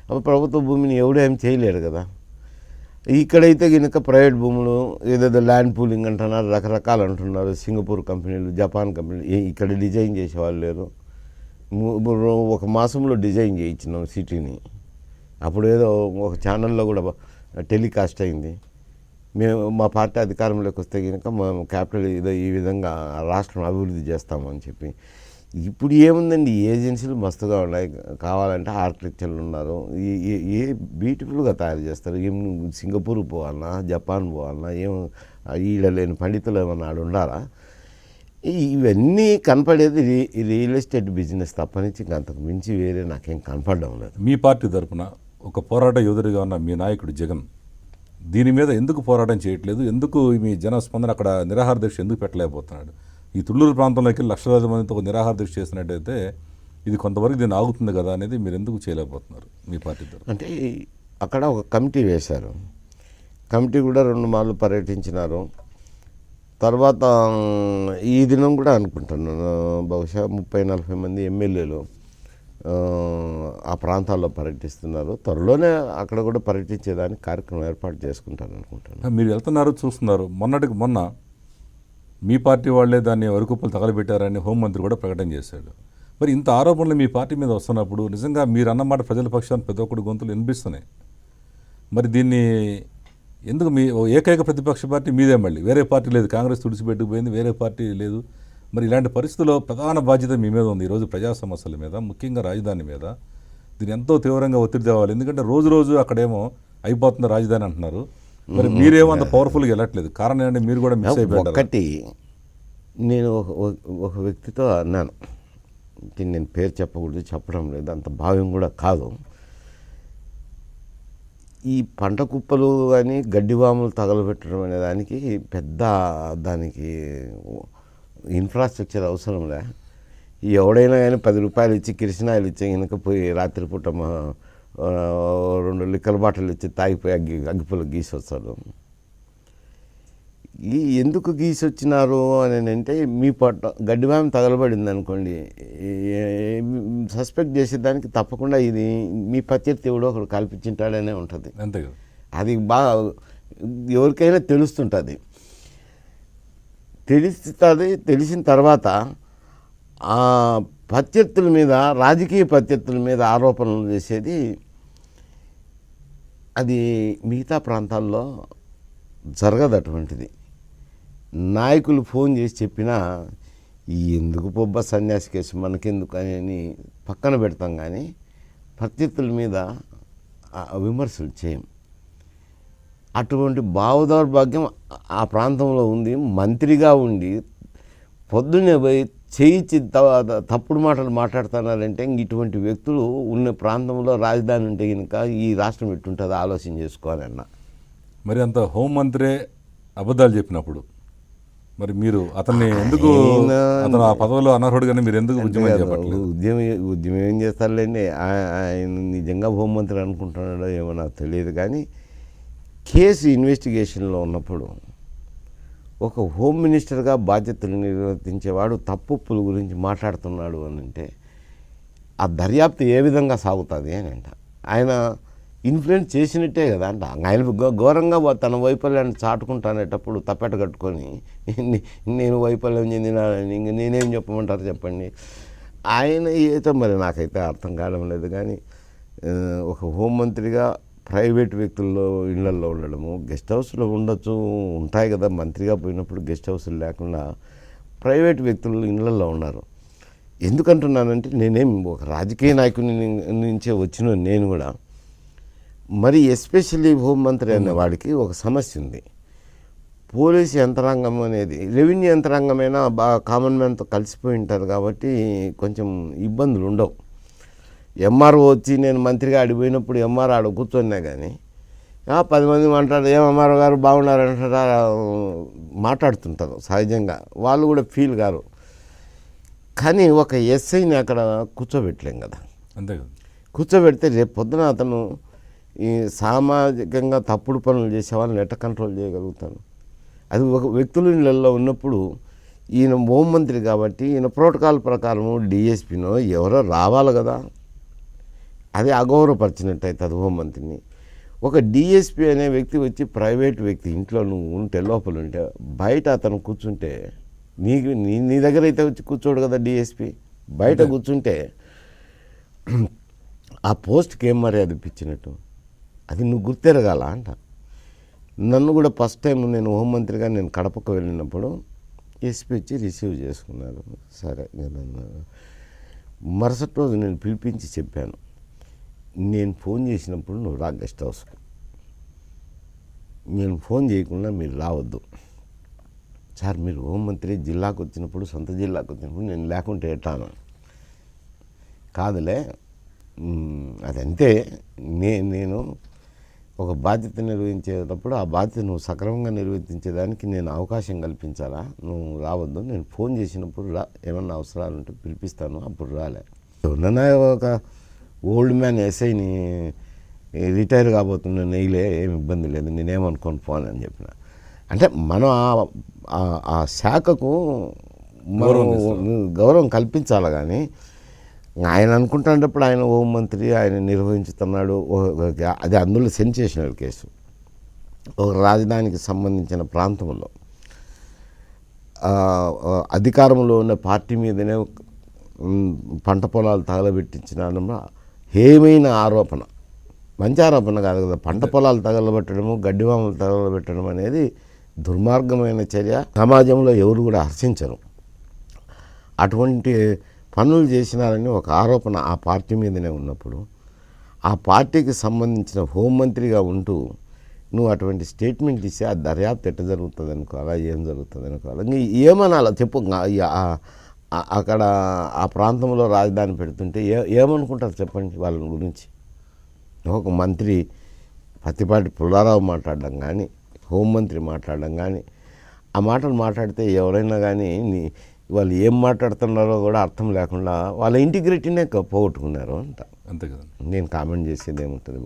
అప్పుడు ప్రభుత్వ భూమిని ఎవడూ ఏం చేయలేడు కదా. ఇక్కడైతే కనుక ప్రైవేట్ భూములు ఏదేదో ల్యాండ్ పూలింగ్ అంటున్నారు, రకరకాలు అంటున్నారు. సింగపూర్ కంపెనీలు, జపాన్ కంపెనీలు, ఇక్కడ డిజైన్ చేసేవాళ్ళు లేరు. ఒక మాసంలో డిజైన్ చేయించినాం సిటీని. అప్పుడు ఏదో ఒక ఛానల్లో కూడా టెలికాస్ట్ అయింది. మేము మా పార్టీ అధికారంలోకి వస్తే కనుక మేము క్యాపిటల్ ఏదో ఈ విధంగా రాష్ట్రం అభివృద్ధి చేస్తామని చెప్పి. ఇప్పుడు ఏముందండి, ఏజెన్సీలు మస్తుగా ఉన్నాయి. కావాలంటే ఆర్కిటెక్చర్లు ఉన్నారు, ఏ బ్యూటిఫుల్గా తయారు చేస్తారు. ఏం సింగపూర్ పోవాలన్నా, జపాన్ పోవాలన్నా, ఏం ఈడ లేని పండితులు ఏమన్నా ఆడు ఉండాలా? ఇవన్నీ కనపడేది రియల్ ఎస్టేట్ బిజినెస్ తప్పనించి అంతకు మించి వేరే నాకేం కనపడడం లేదు. మీ పార్టీ తరఫున ఒక పోరాట యోధుడిగా ఉన్న మీ నాయకుడు జగన్ దీని మీద ఎందుకు పోరాటం చేయట్లేదు? ఎందుకు మీ జనస్పందన అక్కడ నిరాహార దీక్ష ఎందుకు పెట్టలేకపోతున్నాడు? ఈ తుళ్ళూరు ప్రాంతంలోకి లక్షలాది మందితో ఒక నిరాహార దీక్ష చేసినట్టయితే ఇది కొంతవరకు దీన్ని ఆగుతుంది కదా అనేది మీరు ఎందుకు చేయలేకపోతున్నారు మీ పార్టీ తరఫున? అంటే అక్కడ ఒక కమిటీ వేశారు. కమిటీ కూడా 2 మార్లు పర్యటించినారు. తర్వాత ఈ దినం కూడా అనుకుంటున్నాను బహుశా 30-40 మంది ఎమ్మెల్యేలు ఆ ప్రాంతాల్లో పర్యటిస్తున్నారు. త్వరలోనే అక్కడ కూడా పర్యటించేదానికి కార్యక్రమం ఏర్పాటు చేసుకుంటాను అనుకుంటున్నాను. మీరు వెళ్తున్నారు, చూస్తున్నారు. మొన్న మీ పార్టీ వాళ్ళే దాన్ని వరకుప్పలు తగలబెట్టారని హోంమంత్రి కూడా ప్రకటన చేశాడు. మరి ఇంత ఆరోపణలు మీ పార్టీ మీద వస్తున్నప్పుడు నిజంగా మీరు అన్నమాట ప్రజల పక్షాన్ని ప్రతి ఒక్కటి గొంతులు వినిపిస్తున్నాయి. మరి దీన్ని ఎందుకు మీ ఏకైక ప్రతిపక్ష పార్టీ మీదే, మళ్ళీ వేరే పార్టీ లేదు, కాంగ్రెస్ తుడిచిపెట్టుకుపోయింది, వేరే పార్టీ లేదు. మరి ఇలాంటి పరిస్థితుల్లో ప్రధాన బాధ్యత మీ మీద ఉంది. ఈరోజు ప్రజా సమస్యల మీద, ముఖ్యంగా రాజధాని మీద దీన్ని ఎంతో తీవ్రంగా ఒత్తిడి తేవాలి. ఎందుకంటే రోజు అక్కడేమో అయిపోతుంది రాజధాని అంటున్నారు, మరి మీరేమో అంత పవర్ఫుల్గా వెళ్ళట్లేదు. కారణం ఏంటంటే మీరు కూడా మిస్ అయిపోయారు. ఒకటి నేను ఒక వ్యక్తితో అన్నాను, నేను పేరు చెప్పకూడదు, చెప్పడం లేదు, అంత భావ్యం కూడా కాదు. ఈ పంట కుప్పలు అని గడ్డివాములు తగలబెట్టడం అనే దానికి పెద్ద దానికి ఇన్ఫ్రాస్ట్రక్చర్ అవసరంలే. ఎవడైనా కానీ 10 రూపాయలు ఇచ్చి కిరసనాయిలు ఇచ్చే కనుక పోయి రాత్రిపూట 2 లిక్కర్ బాటిల్ ఇచ్చి తాగిపోయి అగ్గిపుల్ల గీసి వస్తాడు. ఎందుకు గీసి వచ్చినారు అని అంటే, మీ గడ్డివామి తగలబడింది అనుకోండి, సస్పెక్ట్ చేసేదానికి తప్పకుండా ఇది మీ ప్రత్యర్థి ఎవడో ఒకడు కల్పించింటాడనే ఉంటుంది. అంతే కదా, అది బాగా ఎవరికైనా తెలుస్తుంటుంది. తెలిసిన తర్వాత ఆ ప్రత్యర్థుల మీద, రాజకీయ ప్రత్యర్థుల మీద ఆరోపణలు చేసేది అది మిగతా ప్రాంతాల్లో జరగదు. అటువంటిది నాయకులు ఫోన్ చేసి చెప్పినా ఎందుకు పొబ్బ సన్యాసి కేసు మనకెందుకు అని పక్కన పెడతాం, కానీ ప్రత్యర్థుల మీద విమర్శలు చేయం. అటువంటి భావదౌర్భాగ్యం ఆ ప్రాంతంలో ఉంది. మంత్రిగా ఉండి పొద్దున్నే పోయి చేయించి తప్పుడు మాటలు మాట్లాడుతున్నారంటే ఇటువంటి వ్యక్తులు ఉన్న ప్రాంతంలో రాజధాని ఉంటే కనుక ఈ రాష్ట్రం ఎట్టుంటుందో ఆలోచన చేసుకోవాలన్నా. మరి అంత హోంమంత్రే అబద్ధాలు చెప్పినప్పుడు మరి మీరు అతన్ని ఎందుకు, అతను ఆ పదవిలో అనర్హుడుగానే మీరు ఎందుకు ఉద్యమం చెప్పట్లేదు? ఉద్యమం ఏం చేస్తారులేండి, ఆయన నిజంగా హోంమంత్రి అనుకుంటున్నాడో ఏమో నాకు తెలియదు. కానీ కేసు ఇన్వెస్టిగేషన్లో ఉన్నప్పుడు ఒక హోమ్ మినిస్టర్గా బాధ్యతలు నిర్వర్తించేవాడు తప్పుల గురించి మాట్లాడుతున్నాడు అని అంటే ఆ దర్యాప్తు ఏ విధంగా సాగుతుంది అని అంట. ఆయన ఇన్ఫ్లుయెన్స్ చేసినట్టే కదా అంట. ఆయన ఘోరంగా తన వైఫల్యాన్ని చాటుకుంటానేటప్పుడు తప్పెట కట్టుకొని నేను వైఫల్యం చెందినానని ఇంక నేనేం చెప్పమంటారు చెప్పండి. ఆయన ఏదో మరి నాకైతే అర్థం కావడం లేదు. కానీ ఒక హోంమంత్రిగా ప్రైవేట్ వ్యక్తుల్లో ఇళ్లల్లో ఉండడము, గెస్ట్ హౌస్లో ఉండొచ్చు, ఉంటాయి కదా, మంత్రిగా పోయినప్పుడు గెస్ట్ హౌస్లు లేకుండా ప్రైవేట్ వ్యక్తులు ఇళ్లల్లో ఉన్నారు. ఎందుకంటున్నానంటే నేనేం ఒక రాజకీయ నాయకుని నుంచే వచ్చిన నేను కూడా, మరి ఎస్పెషల్లీ హోంమంత్రి అనే వాడికి ఒక సమస్య ఉంది. పోలీస్ యంత్రాంగం అనేది రెవెన్యూ యంత్రాంగమైనా బాగా కామన్ మ్యాన్తో కలిసిపోయి ఉంటారు కాబట్టి కొంచెం ఇబ్బందులు ఉండవు. ఎంఆర్ఓ వచ్చి నేను మంత్రిగా అడిగిపోయినప్పుడు ఎంఆర్ ఆడ కూర్చొన్నా కానీ 10 మంది మాట్లాడు ఏం ఎంఆర్ఓ గారు బాగున్నారంటారా మాట్లాడుతుంటారు సహజంగా, వాళ్ళు కూడా ఫీల్ కారు. కానీ ఒక ఎస్ఐని అక్కడ కూర్చోబెట్టలేం కదా. అంతే కదా. కూర్చోబెడితే రేపు పొద్దున అతను ఈ సామాజికంగా తప్పుడు పనులు చేసే వాళ్ళని ఎట్లా కంట్రోల్ చేయగలుగుతాను? అది ఒక వ్యక్తుల ఇళ్ళల్లో ఉన్నప్పుడు ఈయన హోంమంత్రి కాబట్టి ఈయన ప్రోటోకాల్ ప్రకారము డిఎస్పీనో ఎవరో రావాలి కదా. అది అగౌరవపరిచినట్టు అవుతుంది హోంమంత్రిని. ఒక డిఎస్పీ అనే వ్యక్తి వచ్చి ప్రైవేట్ వ్యక్తి ఇంట్లో నువ్వు ఉంటే లోపల ఉంటే బయట అతను కూర్చుంటే నీకు నీ దగ్గర అయితే వచ్చి కూర్చోడు కదా డిఎస్పీ. బయట కూర్చుంటే ఆ పోస్ట్కి ఏం మర్యాద ఇప్పించినట్టు? అది నువ్వు గుర్తెరగాల అంట. నన్ను కూడా ఫస్ట్ టైం నేను హోంమంత్రిగా నేను కడపకు వెళ్ళినప్పుడు ఎస్పీ వచ్చి రిసీవ్ చేసుకున్నారు. సరే నేను మరుసటి రోజు నేను పిలిపించి చెప్పాను, నేను ఫోన్ చేసినప్పుడు నువ్వు రా గెస్ట్ హౌస్కి, నేను ఫోన్ చేయకుండా మీరు రావద్దు. సార్ మీరు హోంమంత్రి జిల్లాకు వచ్చినప్పుడు సొంత జిల్లాకు వచ్చినప్పుడు నేను లేకుంటే ఎట్టాను? కాదులే అదంతే, నేను ఒక బాధ్యత నిర్వహించేటప్పుడు ఆ బాధ్యత నువ్వు సక్రమంగా నిర్వర్తించేదానికి నేను అవకాశం కల్పించాలా, నువ్వు రావద్దు, నేను ఫోన్ చేసినప్పుడు రా, ఏమన్నా అవసరాలు ఉంటే పిలిపిస్తాను, అప్పుడు రాలే. ఎవరన్నా ఒక ఓల్డ్ మ్యాన్ ఎస్ఐని రిటైర్ కాబోతున్న నెయ్యిలే ఏమి ఇబ్బంది లేదు, నేనేమనుకోను ఫోన్ అని చెప్పిన. అంటే మనం ఆ శాఖకు మనం గౌరవం కల్పించాలి. కానీ ఆయన అనుకుంటున్నప్పుడు ఆయన హోంమంత్రి ఆయన నిర్వహించుతున్నాడు, అది అందులో సెన్సేషనల్ కేసు. ఒక రాజధానికి సంబంధించిన ప్రాంతంలో అధికారంలో ఉన్న పార్టీ మీదనే పంట పొలాలు తగలబెట్టించిన హేమైన ఆరోపణ, మంచి ఆరోపణ కాదు కదా. పంట పొలాలు తగలబెట్టడము, గడ్డివాములు తగలబెట్టడం అనేది దుర్మార్గమైన చర్య, సమాజంలో ఎవరు కూడా హర్షించరు. అటువంటి పనులు చేసినారని ఒక ఆరోపణ ఆ పార్టీ మీదనే ఉన్నప్పుడు, ఆ పార్టీకి సంబంధించిన హోంమంత్రిగా ఉంటూ నువ్వు అటువంటి స్టేట్మెంట్ ఇస్తే ఆ దర్యాప్తు ఎట్ట జరుగుతుంది అనుకోవాలా, ఏం జరుగుతుంది అనుకోవాలా, ఇంకా ఏమనాలా చెప్పు. అక్కడ ఆ ప్రాంతంలో రాజధాని పెడుతుంటే ఏమనుకుంటారు చెప్పండి వాళ్ళ గురించి? ఒక మంత్రి పత్తిపాటి పుల్లారావు మాట్లాడడం కానీ, హోంమంత్రి మాట్లాడడం కానీ, ఆ మాటలు మాట్లాడితే ఎవరైనా కానీ వాళ్ళు ఏం మాట్లాడుతున్నారో కూడా అర్థం లేకుండా వాళ్ళ ఇంటిగ్రిటీనే పోగొట్టుకున్నారు అంట. అంతే కదా. నేను కామెంట్ చేసేది ఏముంటుంది.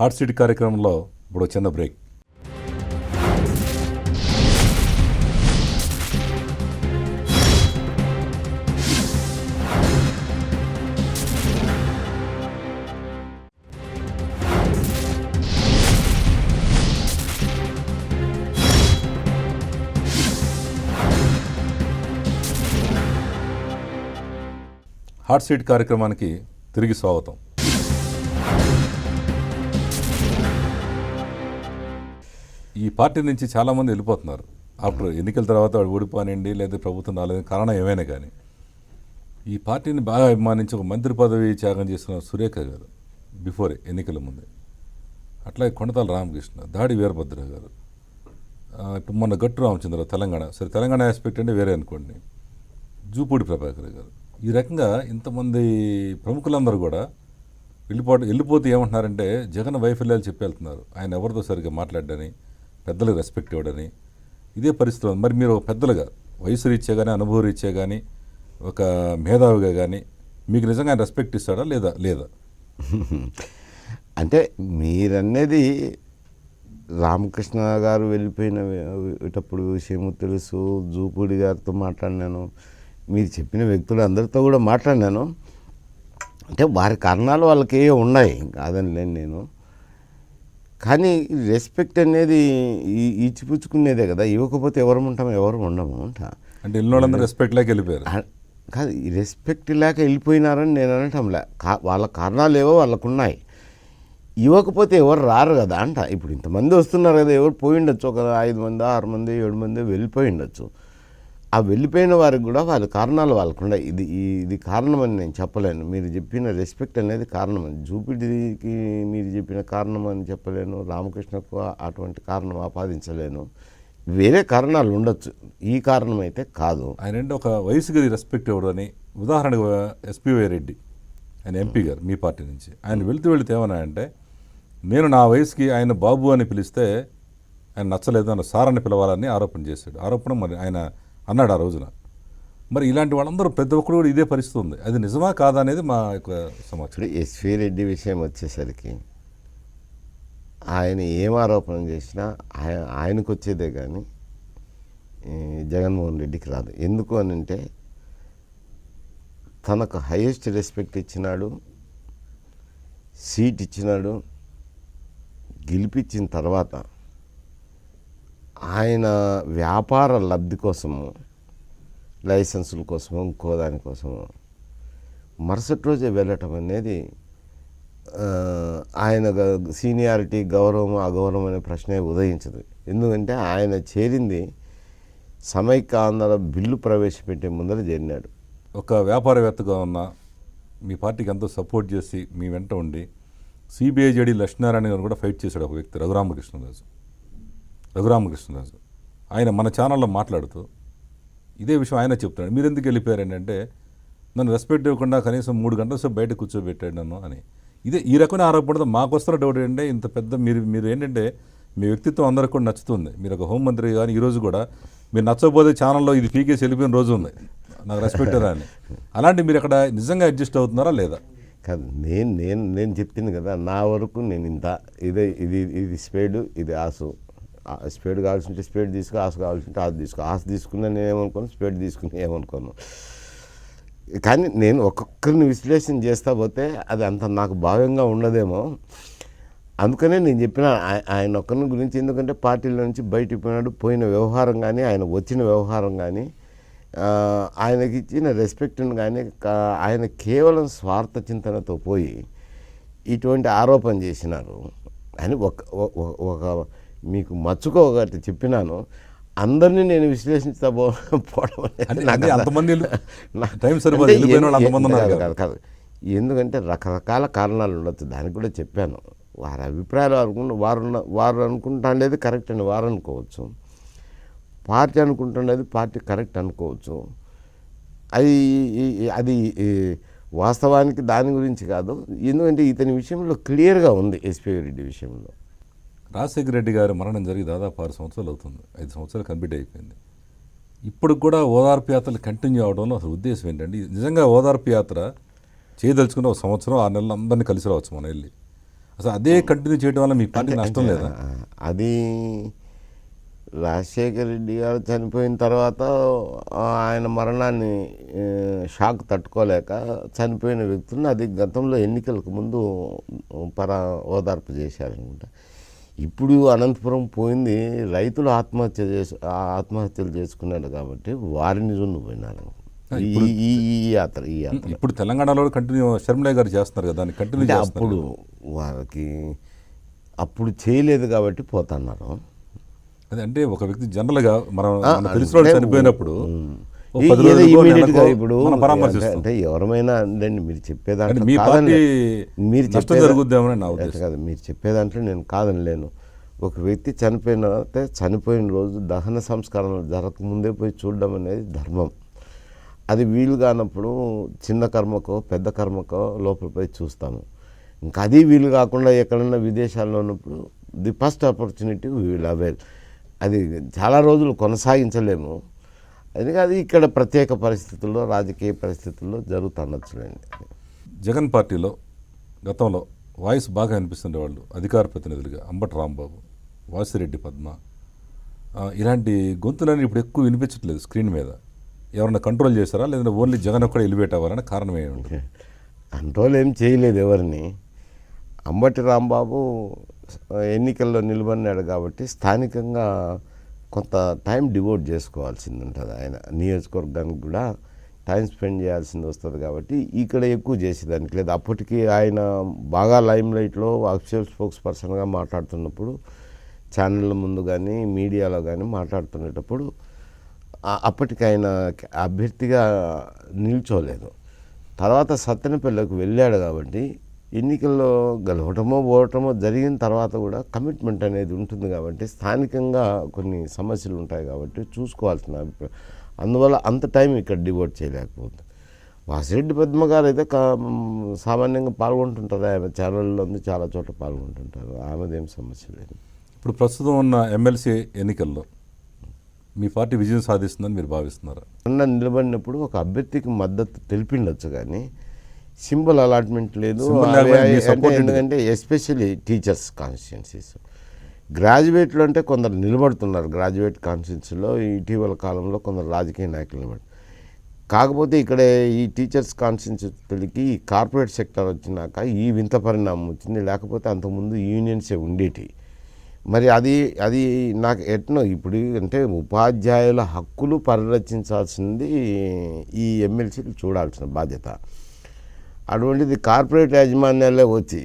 హాట్ సీట్ కార్యక్రమంలో ఇప్పుడు చిన్న బ్రేక్. హాట్ సీట్ కార్యక్రమానికి తిరిగి స్వాగతం. ఈ పార్టీ నుంచి చాలామంది వెళ్ళిపోతున్నారు ఆఫ్టర్ ఎన్నికల తర్వాత. వాడు ఓడిపోనండి లేదా ప్రభుత్వం రాలేదు, కారణం ఏమైనా కానీ ఈ పార్టీని బాగా అభిమానించి ఒక మంత్రి పదవి త్యాగం చేసిన సురేఖ గారు బిఫోరే ఎన్నికల ముందే, అట్లాగే కొండతాల రామకృష్ణ, దాడి వీరభద్ర గారు, ఇప్పుడు మొన్న గట్టు రామచంద్ర తెలంగాణ, సరే తెలంగాణ ఆస్పెక్ట్ అంటే వేరే అనుకోండి, జూపూడి ప్రభాకర్ గారు, ఈ రకంగా ఇంతమంది ప్రముఖులందరూ కూడా వెళ్ళిపోతే ఏమంటున్నారంటే జగన్ వైఫల్యాలు చెప్పి వెళ్తున్నారు. ఆయన ఎవరితో సరిగ్గా మాట్లాడని, పెద్దలకు రెస్పెక్ట్ ఇవ్వడని, ఇదే పరిస్థితిలో మరి మీరు పెద్దలుగా వయసు రీత్యా కానీ, అనుభవ రీత్యా కానీ, ఒక మేధావిగా కానీ మీకు నిజంగా ఆయన రెస్పెక్ట్ ఇస్తాడా లేదా? అంటే మీరనేది రామకృష్ణ గారు వెళ్ళిపోయినప్పుడు విషయము తెలుసు, జూపూడి గారితో మాట్లాడినాను, మీరు చెప్పిన వ్యక్తులు అందరితో కూడా మాట్లాడినాను. అంటే వారి కారణాలు వాళ్ళకి ఉన్నాయి, కాదని లేని నేను. కానీ రెస్పెక్ట్ అనేది ఇచ్చిపుచ్చుకునేదే కదా, ఇవ్వకపోతే ఎవరు ఉంటాం, ఎవరు ఉండము అంట. అంటే వెళ్ళినోళ్ళందరూ రెస్పెక్ట్ లేక వెళ్ళిపోయారు కాదు, ఈ రెస్పెక్ట్ లేక వెళ్ళిపోయినారని నేను అనటంలే. వాళ్ళ కారణాలు ఏవో వాళ్ళకు ఉన్నాయి, ఇవ్వకపోతే ఎవరు రారు కదా అంట. ఇప్పుడు ఇంతమంది వస్తున్నారు కదా, ఎవరు పోయి ఉండొచ్చు, ఒక 5 మంది 6 మంది 7 మంది వెళ్ళిపోయి ఉండొచ్చు. ఆ వెళ్ళిపోయిన వారికి కూడా వాళ్ళ కారణాలు వాళ్ళకుండా ఇది కారణమని నేను చెప్పలేను. మీరు చెప్పిన రెస్పెక్ట్ అనేది కారణమని, జూపిడికి మీరు చెప్పిన కారణం అని చెప్పలేను, రామకృష్ణకు అటువంటి కారణం ఆపాదించలేను. వేరే కారణాలు ఉండొచ్చు, ఈ కారణం అయితే కాదు. ఆయన అంటే ఒక వయసుకి రెస్పెక్ట్ ఇవ్వడం అని, ఉదాహరణకు ఎస్పీవై రెడ్డి ఆయన ఎంపీ గారు మీ పార్టీ నుంచి, ఆయన వెళితే ఏమన్నా అంటే, నేను నా వయసుకి ఆయన బాబు అని పిలిస్తే ఆయన నచ్చలేదు, అన్న సార్ అని పిలవాలని ఆరోపణ చేశాడు. ఆరోపణ మరి ఆయన అన్నాడు ఆ రోజున. మరి ఇలాంటి వాళ్ళందరూ ప్రతి ఒక్కరు కూడా ఇదే పరిస్థితి ఉంది. అది నిజమా కాదా అనేది మా యొక్క సమాచారం. ఎస్వి రెడ్డి విషయం వచ్చేసరికి ఆయన ఏం ఆరోపణ చేసినా ఆయనకు వచ్చేదే కానీ జగన్మోహన్ రెడ్డికి రాదు. ఎందుకు అని అంటే తనకు హైయెస్ట్ రెస్పెక్ట్ ఇచ్చినాడు, సీట్ ఇచ్చినాడు, గెలిపించిన తర్వాత ఆయన వ్యాపార లబ్ధి కోసము, లైసెన్సుల కోసము, ఇంకో దానికోసము మరుసటి రోజే వెళ్ళటం అనేది ఆయన సీనియారిటీ, గౌరవం అగౌరవం అనే ప్రశ్నే ఉదయించదు. ఎందుకంటే ఆయన చేరింది సమైక్య ఆంధ్ర బిల్లు ప్రవేశపెట్టే ముందర చేరినాడు. ఒక వ్యాపారవేత్తగా ఉన్న మీ పార్టీకి ఎంతో సపోర్ట్ చేసి మీ వెంట ఉండి సిబిఐ జేడి లక్ష్మీనారాయణ గారు కూడా ఫైట్ చేశాడు ఒక వ్యక్తి, రఘురామకృష్ణరాజు. ఆయన మన ఛానల్లో మాట్లాడుతూ ఇదే విషయం ఆయన చెప్తున్నాడు. మీరు ఎందుకు వెళ్ళిపోయారని అంటే, నన్ను రెస్పెక్ట్ ఇవ్వకుండా కనీసం 3 గంటల సేపు బయట కూర్చోబెట్టాడు నన్ను అని. ఇదే ఈ రకమైన ఆరోపణ మాకు వస్తున్న డౌట్ ఏంటంటే, ఇంత పెద్ద మీరు ఏంటంటే మీ వ్యక్తిత్వం అందరికి కూడా నచ్చుతుంది. మీరు ఒక హోంమంత్రి కానీ ఈరోజు కూడా మీరు నచ్చకపోతే ఛానల్లో ఇది పీకేసి వెళ్ళిపోయిన రోజు ఉంది, నాకు రెస్పెక్ట్ అని. అలాంటి మీరు అక్కడ నిజంగా అడ్జస్ట్ అవుతున్నారా లేదా? కాదు, నేను చెప్తాను కదా, నా వరకు నేను ఇంత ఇది స్పేడు, ఇది ఆసు. స్పేడ్ కావాల్సింటే స్పేడ్ తీసుకో, ఆసు కావాల్సింటే ఆసు తీసుకో. ఆసు తీసుకున్నా నేను ఏమనుకోను, స్పేడ్ తీసుకున్నా ఏమనుకోను. కానీ నేను ఒక్కొక్కరిని విశ్లేషణ చేస్తా పోతే అది అంత నాకు భావ్యంగా ఉండదేమో. అందుకనే నేను చెప్పిన ఆయన ఒక్కరిని గురించి, ఎందుకంటే పార్టీల నుంచి బయటికి పోయిన వ్యవహారం కానీ, ఆయన వచ్చిన వ్యవహారం కానీ, ఆయనకి ఇచ్చిన రెస్పెక్ట్ని కానీ, ఆయన కేవలం స్వార్థ చింతనతో పోయి ఇటువంటి ఆరోపణ చేసినారు అని ఒక మీకు మచ్చుకో ఒకటి చెప్పినాను. అందరినీ నేను విశ్లేషించా పోవడం కాదు. ఎందుకంటే రకరకాల కారణాలు ఉండొచ్చు, దానికి కూడా చెప్పాను. వారి అభిప్రాయాలు వారు అనుకుంటుండేది కరెక్ట్ అని వారు అనుకోవచ్చు, పార్టీ అనుకుంటుండేది పార్టీ కరెక్ట్ అనుకోవచ్చు. అది వాస్తవానికి దాని గురించి కాదు. ఎందుకంటే ఇతని విషయంలో క్లియర్గా ఉంది, ఎస్పీ రెడ్డి విషయంలో. రాజశేఖర రెడ్డి గారి మరణం జరిగి దాదాపు 6 సంవత్సరాలు అవుతుంది, 5 సంవత్సరాలు కంప్లీట్ అయిపోయింది. ఇప్పుడు కూడా ఓదార్పు యాత్రలు కంటిన్యూ అవడంలో అసలు ఉద్దేశం ఏంటండి? నిజంగా ఓదార్పు యాత్ర చేయదలుచుకున్న 1 సంవత్సరం 6 నెలలు అందరినీ కలిసి రావచ్చు మనం వెళ్ళి. అసలు అదే కంటిన్యూ చేయడం వల్ల మీ పార్టీ నష్టం లేదా? అది రాజశేఖర రెడ్డి గారు చనిపోయిన తర్వాత ఆయన మరణాన్ని షాక్ తట్టుకోలేక చనిపోయిన వ్యక్తులను అది గతంలో ఎన్నికలకు ముందు ఓదార్పు చేశారనుకుంటా. ఇప్పుడు అనంతపురం పోయింది రైతులు ఆత్మహత్యలు చేసుకున్నారు కాబట్టి వారిని పోయినారు ఈ యాత్ర. ఇప్పుడు తెలంగాణలో కంటిన్యూ షర్మిల గారు చేస్తున్నారు కదా, దాన్ని కంటిన్యూ చేస్తున్నారు. అప్పుడు వారికి అప్పుడు చేయలేదు కాబట్టి పోతున్నారు. అదే అంటే ఒక వ్యక్తి జనరల్గా మనం తెలిసిన చనిపోయినప్పుడు ఇప్పుడు అంటే ఎవరమైనా అండి, మీరు చెప్పేదాంట్లో మీరు చెప్పేదాంట్లో నేను కాదనిలేను. ఒక వ్యక్తి చనిపోయిన రోజు దహన సంస్కారాలు జరగకముందే పోయి చూడడం అనేది ధర్మం. అది వీలు కానప్పుడు చిన్న కర్మకో పెద్ద కర్మకో లోపల పోయి చూస్తాము. ఇంకా అది వీలు కాకుండా ఎక్కడన్నా విదేశాల్లో ఉన్నప్పుడు the first opportunity we will avail. అది చాలా రోజులు కొనసాగించలేము. అది ఇక్కడ ప్రత్యేక పరిస్థితుల్లో, రాజకీయ పరిస్థితుల్లో జరుగుతుండొచ్చులేండి. జగన్ పార్టీలో గతంలో వాయిస్ బాగా అనిపిస్తుండే వాళ్ళు అధికార ప్రతినిధులుగా అంబటి రాంబాబు, వాసిరెడ్డి పద్మ, ఇలాంటి గొంతులని ఇప్పుడు ఎక్కువ వినిపించట్లేదు స్క్రీన్ మీద. ఎవరన్నా కంట్రోల్ చేశారా, లేదంటే ఓన్లీ జగన్ ఒక్కడే ఎలివేట్ అవ్వాలని కారణం ఏమిటి? కంట్రోల్ ఏం చేయలేదు ఎవరిని. అంబటి రాంబాబు ఎన్నికల్లో నిలబడినాడు కాబట్టి స్థానికంగా కొంత టైం డివోట్ చేసుకోవాల్సింది ఉంటుంది. ఆయన నియోజకవర్గానికి కూడా టైం స్పెండ్ చేయాల్సింది వస్తుంది కాబట్టి ఇక్కడ ఎక్కువ చేసేదానికి లేదు. అప్పటికి ఆయన బాగా లైమ్ లైట్లో అఫీషియల్ స్పోక్స్ పర్సన్గా మాట్లాడుతున్నప్పుడు ఛానళ్ళ ముందు కానీ మీడియాలో కానీ మాట్లాడుతున్నప్పుడు అప్పటికి ఆయన అభ్యర్థిగా నిల్చోలేదు. తర్వాత సత్తెనపల్లికి వెళ్ళాడు కాబట్టి ఎన్నికల్లో గెలవటమో ఓటమో జరిగిన తర్వాత కూడా కమిట్మెంట్ అనేది ఉంటుంది కాబట్టి స్థానికంగా కొన్ని సమస్యలు ఉంటాయి కాబట్టి చూసుకోవాల్సిన అందువల్ల అంత టైం ఇక్కడ డివోట్ చేయలేకపోతుంది. వాసిరెడ్డి పద్మ గారు అయితే సామాన్యంగా పాల్గొంటుంటారు, ఆమె ఛానల్లో ఉంది, చాలా చోట్ల పాల్గొంటుంటారు, ఆమెదేం సమస్య లేదు. ఇప్పుడు ప్రస్తుతం ఉన్న ఎమ్మెల్సీ ఎన్నికల్లో మీ పార్టీ విజయం సాధిస్తుందని మీరు భావిస్తున్నారా? అన్న నిలబడినప్పుడు ఒక అభ్యర్థికి మద్దతు తెలిపిండొచ్చు కానీ సింబల్ అలాట్మెంట్ లేదు. Symbol లేకపోయినా మీ support ఎందుకంటే ఎస్పెషల్లీ టీచర్స్ కాన్స్టిట్యున్సీస్, గ్రాడ్యుయేట్లు అంటే కొందరు నిలబడుతున్నారు. గ్రాడ్యుయేట్ కాన్స్టిట్యున్సీలో ఇటీవల కాలంలో కొందరు రాజకీయ నాయకులు నిలబడి, కాకపోతే ఇక్కడ ఈ టీచర్స్ కాన్స్టిట్యున్సీకి ఈ కార్పొరేట్ సెక్టర్ వచ్చినాక ఈ వింత పరిణామం వచ్చింది. లేకపోతే అంతకుముందు యూనియన్సే ఉండేటి. మరి అది నాకు ఎట్నో ఇప్పుడు అంటే ఉపాధ్యాయుల హక్కులు పరిరక్షించాల్సింది ఈ ఎమ్మెల్సీలు చూడాల్సిన బాధ్యత. అటువంటిది కార్పొరేట్ యాజమాన్యాలే వచ్చి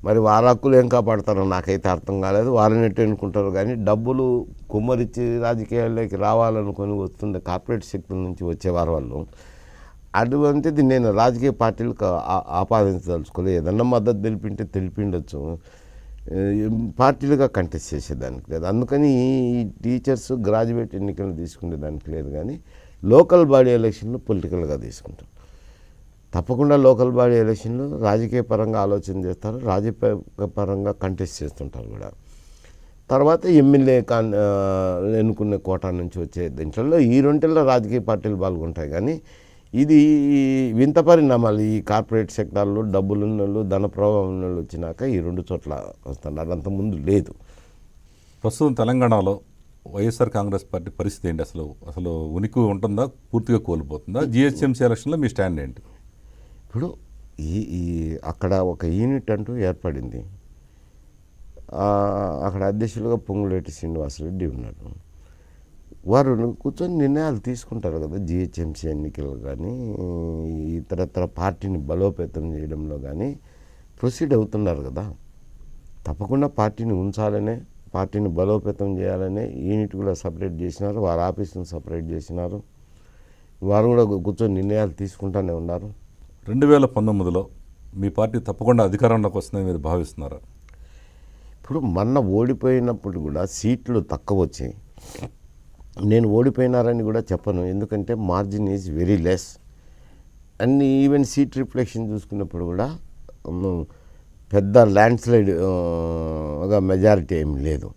మరి వారి హక్కులు ఏం కాపాడతారో నాకైతే అర్థం కాలేదు. వారినట్టు ఎన్నుకుంటారు కానీ డబ్బులు కుమ్మరిచ్చి రాజకీయాల్లోకి రావాలనుకొని వస్తుండే కార్పొరేట్ శక్తుల నుంచి వచ్చేవారు వాళ్ళు. అటువంటిది నేను రాజకీయ పార్టీలకు ఆపాదించదలుచుకోలేదు. ఏదన్నా మద్దతు తెలిపిండొచ్చు, పార్టీలుగా కంటెస్ట్ చేసేదానికి లేదు. అందుకని ఈ టీచర్స్ గ్రాడ్యుయేట్ ఎన్నికలు తీసుకునేదానికి లేదు. కానీ లోకల్ బాడీ ఎలక్షన్లు పొలిటికల్గా తీసుకుంటాం. తప్పకుండా లోకల్ బాడీ ఎలక్షన్లు రాజకీయ పరంగా ఆలోచన చేస్తారు, రాజకీయ పరంగా కంటెస్ట్ చేస్తుంటారు కూడా. తర్వాత ఎమ్మెల్యే ఎన్నుకునే కోటా నుంచి వచ్చే దీంట్లో ఈ రెంటిల్లో రాజకీయ పార్టీలు పాల్గొంటాయి. కానీ ఇది వింత పరిణామాలు. ఈ కార్పొరేట్ సెక్టార్లో డబ్బులున్నోళ్ళు, ధన ప్రభావం ఉన్నోళ్ళు వచ్చినాక ఈ రెండు చోట్ల వస్తున్నారు, అంతకుముందు లేదు. ప్రస్తుతం తెలంగాణలో వైఎస్ఆర్ కాంగ్రెస్ పార్టీ పరిస్థితి ఏంటి? అసలు ఉనికి ఉంటుందా, పూర్తిగా కోల్పోతుందా? జిహెచ్ఎంసీ ఎలక్షన్లో మీ స్టాండ్ ఏంటి? ఇప్పుడు ఈ అక్కడ ఒక యూనిట్ అంటూ ఏర్పడింది. అక్కడ అధ్యక్షులుగా పొంగులేటి శ్రీనివాసరెడ్డి ఉన్నాడు. వారు కూర్చొని నిర్ణయాలు తీసుకుంటారు కదా, జిహెచ్ఎంసీ ఎన్నికలు కానీ ఇతరత్ర పార్టీని బలోపేతం చేయడంలో కానీ ప్రొసీడ్ అవుతున్నారు కదా. తప్పకుండా పార్టీని ఉంచాలనే, పార్టీని బలోపేతం చేయాలనే యూనిట్ కూడా సపరేట్ చేసినారు, వారి ఆఫీసును సపరేట్ చేసినారు. వారు కూడా కూర్చొని నిర్ణయాలు తీసుకుంటూనే ఉన్నారు. 2019లో మీ పార్టీ తప్పకుండా అధికారంలోకి వస్తుందని మీరు భావిస్తున్నారా? ఇప్పుడు మొన్న ఓడిపోయినప్పుడు కూడా సీట్లు తక్కువ వచ్చాయి. నేను ఓడిపోయినారని కూడా చెప్పను, ఎందుకంటే మార్జిన్ ఈజ్ వెరీ లెస్. అన్ని ఈవెన్ సీట్ రిఫ్లెక్షన్ చూసుకున్నప్పుడు కూడా పెద్ద ల్యాండ్ స్లైడ్గా మెజారిటీ ఏమి లేదు.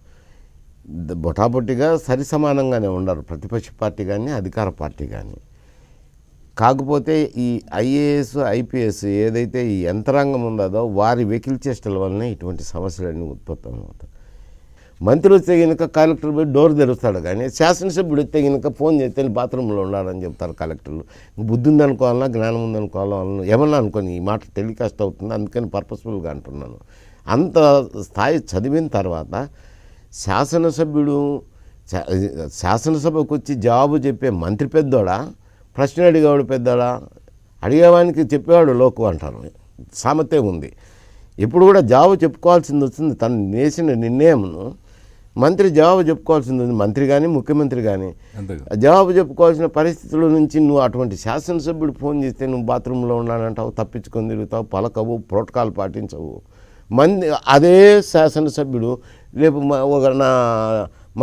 బొటాబొట్టిగా సరి సమానంగానే ఉన్నారు ప్రతిపక్ష పార్టీ కానీ అధికార పార్టీ కానీ. కాకపోతే ఈ ఐఏఎస్ ఐపీఎస్ ఏదైతే ఈ యంత్రాంగం ఉన్నదో వారి వెకిల్ చేష్టల వల్లనే ఇటువంటి సమస్యలన్నీ ఉత్పత్తి అవుతాయి. మంత్రి వస్తే కనుక కలెక్టర్ పోయి డోర్ తెరుస్తాడు కానీ శాసనసభ్యుడు వస్తే కనుక ఫోన్ చేస్తే బాత్రూంలో ఉన్నాడని చెప్తారు కలెక్టర్లు. బుద్ధి ఉందనుకోవాలన్నా, జ్ఞానం ఉందనుకోవాలా, ఏమన్నా అనుకోని ఈ మాట టెలికాస్ట్ అవుతుంది, అందుకని పర్పస్ఫుల్గా అంటున్నాను. అంత స్థాయి చదివిన తర్వాత శాసనసభకు వచ్చి జవాబు చెప్పే మంత్రి పెద్దోడా, ప్రశ్న అడిగేవాడు పెద్దోడా? అడిగేవానికి చెప్పేవాడు లోకు అంటారు, సామెతే ఉంది. ఇప్పుడు కూడా జవాబు చెప్పుకోవాల్సింది వస్తుంది. తను వేసిన నిర్ణయంను మంత్రి జవాబు చెప్పుకోవాల్సింది ఉంది. మంత్రి కానీ ముఖ్యమంత్రి కానీ జవాబు చెప్పుకోవాల్సిన పరిస్థితుల నుంచి నువ్వు అటువంటి శాసనసభ్యుడు ఫోన్ చేస్తే నువ్వు బాత్రూంలో ఉన్నానంటావు, తప్పించుకొని తిరుగుతావు, పలకవు, ప్రోటోకాల్ పాటించవు. అదే శాసనసభ్యుడు రేపు ఒక నా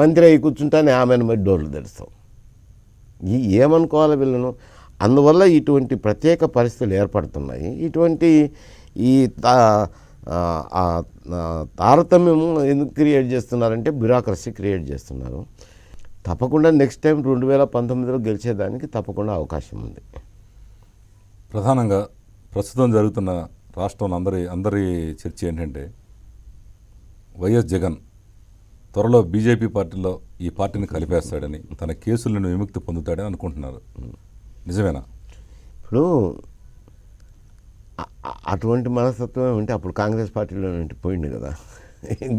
మంత్రి అయి కూర్చుంటానే ఆమెను మరి డోర్లు తెరుస్తావు. ఏమనుకోవాలి వీళ్ళను? అందువల్ల ఇటువంటి ప్రత్యేక పరిస్థితులు ఏర్పడుతున్నాయి. ఇటువంటి ఈ తారతమ్యం ఎందుకు క్రియేట్ చేస్తున్నారంటే బ్యూరోక్రసీ క్రియేట్ చేస్తున్నారు. తప్పకుండా నెక్స్ట్ టైం 2019లో గెలిచేదానికి తప్పకుండా అవకాశం ఉంది. ప్రధానంగా ప్రస్తుతం జరుగుతున్న రాష్ట్రంలో అందరి చర్చ ఏంటంటే వైఎస్ జగన్ త్వరలో బీజేపీ పార్టీలో ఈ పార్టీని కలిపేస్తాడని, తన కేసులను విముక్తి పొందుతాడని అనుకుంటున్నారు. నిజమేనా? ఇప్పుడు అటువంటి మనస్తత్వం ఉంటే అప్పుడు కాంగ్రెస్ పార్టీలో నుండి పోయింది కదా,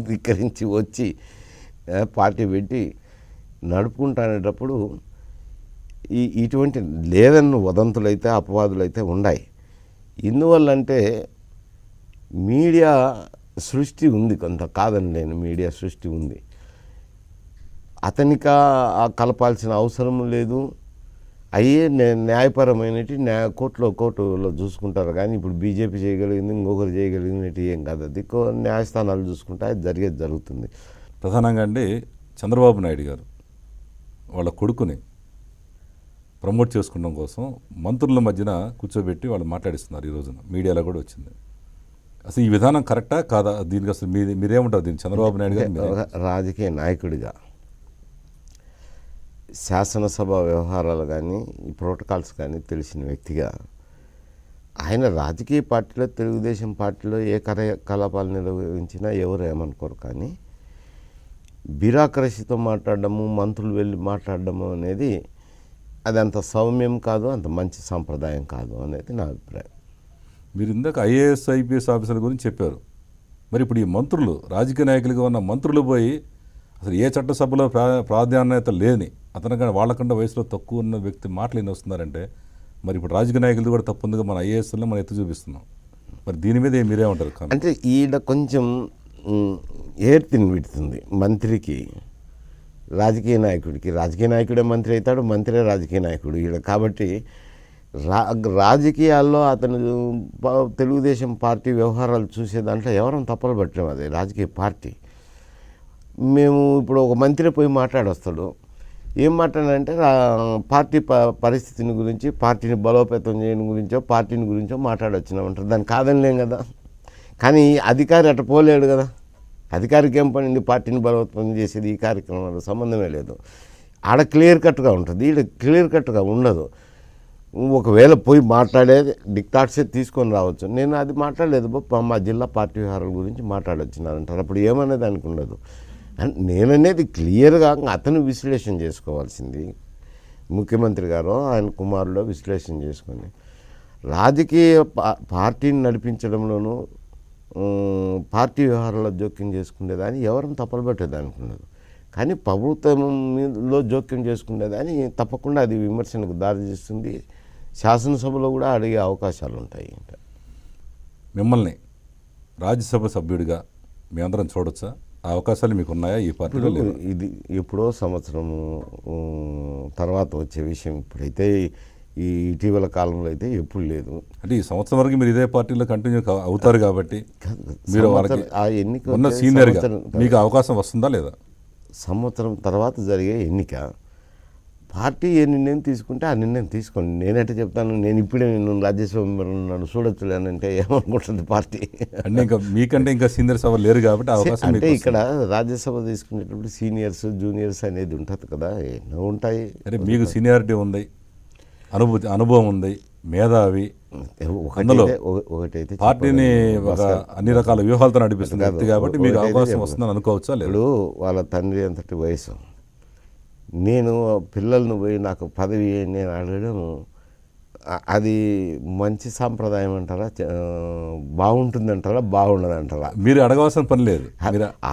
ధిక్కరించి వచ్చి పార్టీ పెట్టి నడుపుకుంటానేటప్పుడు ఇటువంటి లేదన్న వదంతులైతే అపవాదులైతే ఉన్నాయి. ఎందువల్లంటే మీడియా సృష్టి ఉంది, కొంత కాదని నేను, మీడియా సృష్టి ఉంది. అతనికి కలపాల్సిన అవసరం లేదు. అయ్యే న్యాయపరమైనటి కోర్టులో చూసుకుంటారు. కానీ ఇప్పుడు బీజేపీ చేయగలిగింది, ఇంకొకరు చేయగలిగినట్టు ఏం కాదు. అది న్యాయస్థానాలు చూసుకుంటే అది జరుగుతుంది. ప్రధానంగా అండి చంద్రబాబు నాయుడు గారు వాళ్ళ కొడుకుని ప్రమోట్ చేసుకోవడం కోసం మంత్రుల మధ్యన కూర్చోబెట్టి వాళ్ళు మాట్లాడిస్తున్నారు. ఈ రోజున మీడియాలో కూడా వచ్చింది. అసలు ఈ విధానం కరెక్టా కాదా? దీనికి అసలు మీరేమంటారు? దీన్ని చంద్రబాబు నాయుడు గారు రాజకీయ నాయకుడిగా, శాసనసభ వ్యవహారాలు కానీ ఈ ప్రోటోకాల్స్ కానీ తెలిసిన వ్యక్తిగా ఆయన రాజకీయ పార్టీలో, తెలుగుదేశం పార్టీలో ఏ కార్యకలాపాలు నిర్వహించినా ఎవరు ఏమనుకోరు. కానీ బ్యూరోక్రసీతో మాట్లాడడము, మంత్రులు వెళ్ళి మాట్లాడడము అనేది అది అంత సౌమ్యం కాదు, అంత మంచి సాంప్రదాయం కాదు అనేది నా అభిప్రాయం. మీరు ఇందాక ఐఏఎస్ ఐపీఎస్ ఆఫీసర్ల గురించి చెప్పారు. మరి ఇప్పుడు ఈ మంత్రులు, రాజకీయ నాయకులుగా ఉన్న మంత్రులు పోయి అసలు ఏ చట్టసభలో ప్రాధాన్యత లేని అతనికన్నా వాళ్ళకన్నా వయసులో తక్కువ ఉన్న వ్యక్తి మాటలు ఎన్ని వస్తున్నారంటే మరి ఇప్పుడు రాజకీయ నాయకులు కూడా తప్పు ఉందిగా మన ఐఏఎస్లో మనం ఎత్తి చూపిస్తున్నాం. మరి దీని మీద మీరేమంటారు? అంటే ఈడ కొంచెం ఏర్తిని పెడుతుంది మంత్రికి, రాజకీయ నాయకుడికి. రాజకీయ నాయకుడే మంత్రి అవుతాడు, మంత్రే రాజకీయ నాయకుడు ఈడ. కాబట్టి రాజకీయాల్లో అతను తెలుగుదేశం పార్టీ వ్యవహారాలు చూసే దాంట్లో ఎవరం తప్పలు పట్టలేం. అది రాజకీయ పార్టీ. మేము ఇప్పుడు ఒక మంత్రి పోయి మాట్లాడొస్తాడు, ఏం మాట్లాడాలంటే పార్టీ పరిస్థితిని గురించి, పార్టీని బలోపేతం చేయడం గురించో, పార్టీని గురించో మాట్లాడొచ్చినామంటారు. దాన్ని కాదనిలేం కదా. కానీ అధికారి అట్ట పోలేడు కదా. అధికారికి ఏం పని పార్టీని బలోపేతం చేసేది? ఈ కార్యక్రమాలకు సంబంధమే లేదు. ఆడ క్లియర్ కట్గా ఉంటుంది, ఈడ క్లియర్ కట్గా ఉండదు. ఒకవేళ పోయి మాట్లాడేది డిక్టాట్సే తీసుకొని రావచ్చు. నేను అది మాట్లాడలేదు, మా జిల్లా పార్టీ వ్యవహారాల గురించి మాట్లాడొచ్చినారంటారు. అప్పుడు ఏమనేది దానికి ఉండదు. నేననేది క్లియర్గా అతను విశ్లేషణ చేసుకోవాల్సింది. ముఖ్యమంత్రి గారు ఆయన కుమారుడు విశ్లేషణ చేసుకొని రాజకీయ పార్టీని నడిపించడంలోనూ పార్టీ వ్యవహారాల్లో జోక్యం చేసుకునేదాన్ని ఎవరిని తప్పలు పెట్టేదానికి ఉండదు. కానీ ప్రభుత్వంలో జోక్యం చేసుకునేదాన్ని తప్పకుండా అది విమర్శనకు దారితీస్తుంది. శాసనసభలో కూడా అడిగే అవకాశాలు ఉంటాయి. మిమ్మల్ని రాజ్యసభ సభ్యుడిగా మీ అందరం చూడొచ్చా? ఆ అవకాశాలు మీకు ఉన్నాయా ఈ పార్టీలో? ఇది ఎప్పుడో సంవత్సరము తర్వాత వచ్చే విషయం. ఇప్పుడైతే ఈ ఇటీవల కాలంలో అయితే ఎప్పుడు లేదు. అంటే ఈ సంవత్సరం వరకు మీరు ఇదే పార్టీలో కంటిన్యూ అవుతారు కాబట్టి మీరు వాళ్ళకి ఆ ఎన్నిక ఉన్న సీనియర్గా మీకు అవకాశం వస్తుందా లేదా? సంవత్సరం తర్వాత జరిగే ఎన్నిక, పార్టీ ఏ నిర్ణయం తీసుకుంటే ఆ నిర్ణయం తీసుకోండి. నేనైతే చెప్తాను, నేను ఇప్పుడే నేను రాజ్యసభ నన్ను చూడొచ్చులేనంటే ఏమనుకుంటుంది పార్టీ? అంటే ఇంకా మీకంటే ఇంకా సీనియర్స్ ఎవరు లేరు కాబట్టి అవకాశం. అంటే ఇక్కడ రాజ్యసభ తీసుకునేటప్పుడు సీనియర్స్ జూనియర్స్ అనేది ఉంటుంది కదా, ఎన్నో ఉంటాయి. అంటే మీకు సీనియారిటీ ఉంది, అనుభవం ఉంది, మేధావి, ఒకటైతే పార్టీని ఒక అన్ని రకాల వ్యూహాలతో నడిపిస్తుంది వ్యక్తి కాబట్టి మీకు అవకాశం వస్తుందని అనుకోవచ్చా? ఇప్పుడు వాళ్ళ తండ్రి అంతటి వయసు, నేను పిల్లలను పోయి నాకు పదవి నేను అడగడం అది మంచి సాంప్రదాయం అంటారా, బాగుంటుందంటారా, బాగుండదంటారా? మీరు అడగవలసిన పని లేదు.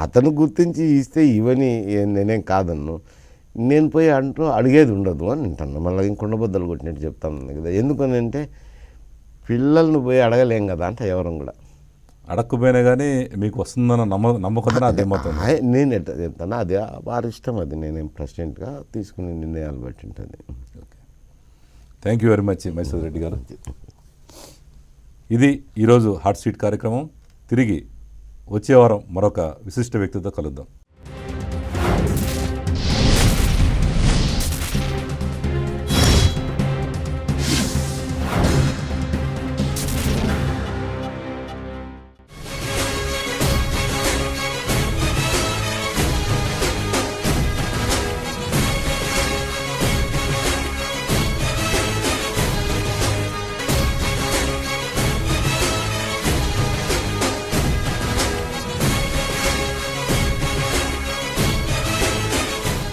అతను గుర్తించి ఇస్తే ఇవన్నీ నేనేం కాదన్ను. నేను పోయి అడిగేది ఉండదు అని అంటాను. మళ్ళీ ఇంకొండబద్దలు కొట్టినట్టు చెప్తాను కదా. ఎందుకని అంటే పిల్లలను పోయి అడగలేం కదా అంటే ఎవరం కూడా. అడగకపోయినా కానీ మీకు వస్తుందన్న నమ్మకం అదేమవుతుంది. నేను ఎట్లా చెప్తాను, అది వారి ఇష్టం. అది నేనేం ప్రెసిడెంట్గా తీసుకునే నిర్ణయాలు బట్టి ఉంటుంది. Okay, thank you very much Mysore Reddy గారు. ఇది ఈరోజు హాట్ సీట్ కార్యక్రమం. తిరిగి వచ్చే వారం మరొక విశిష్ట వ్యక్తితో కలుద్దాం.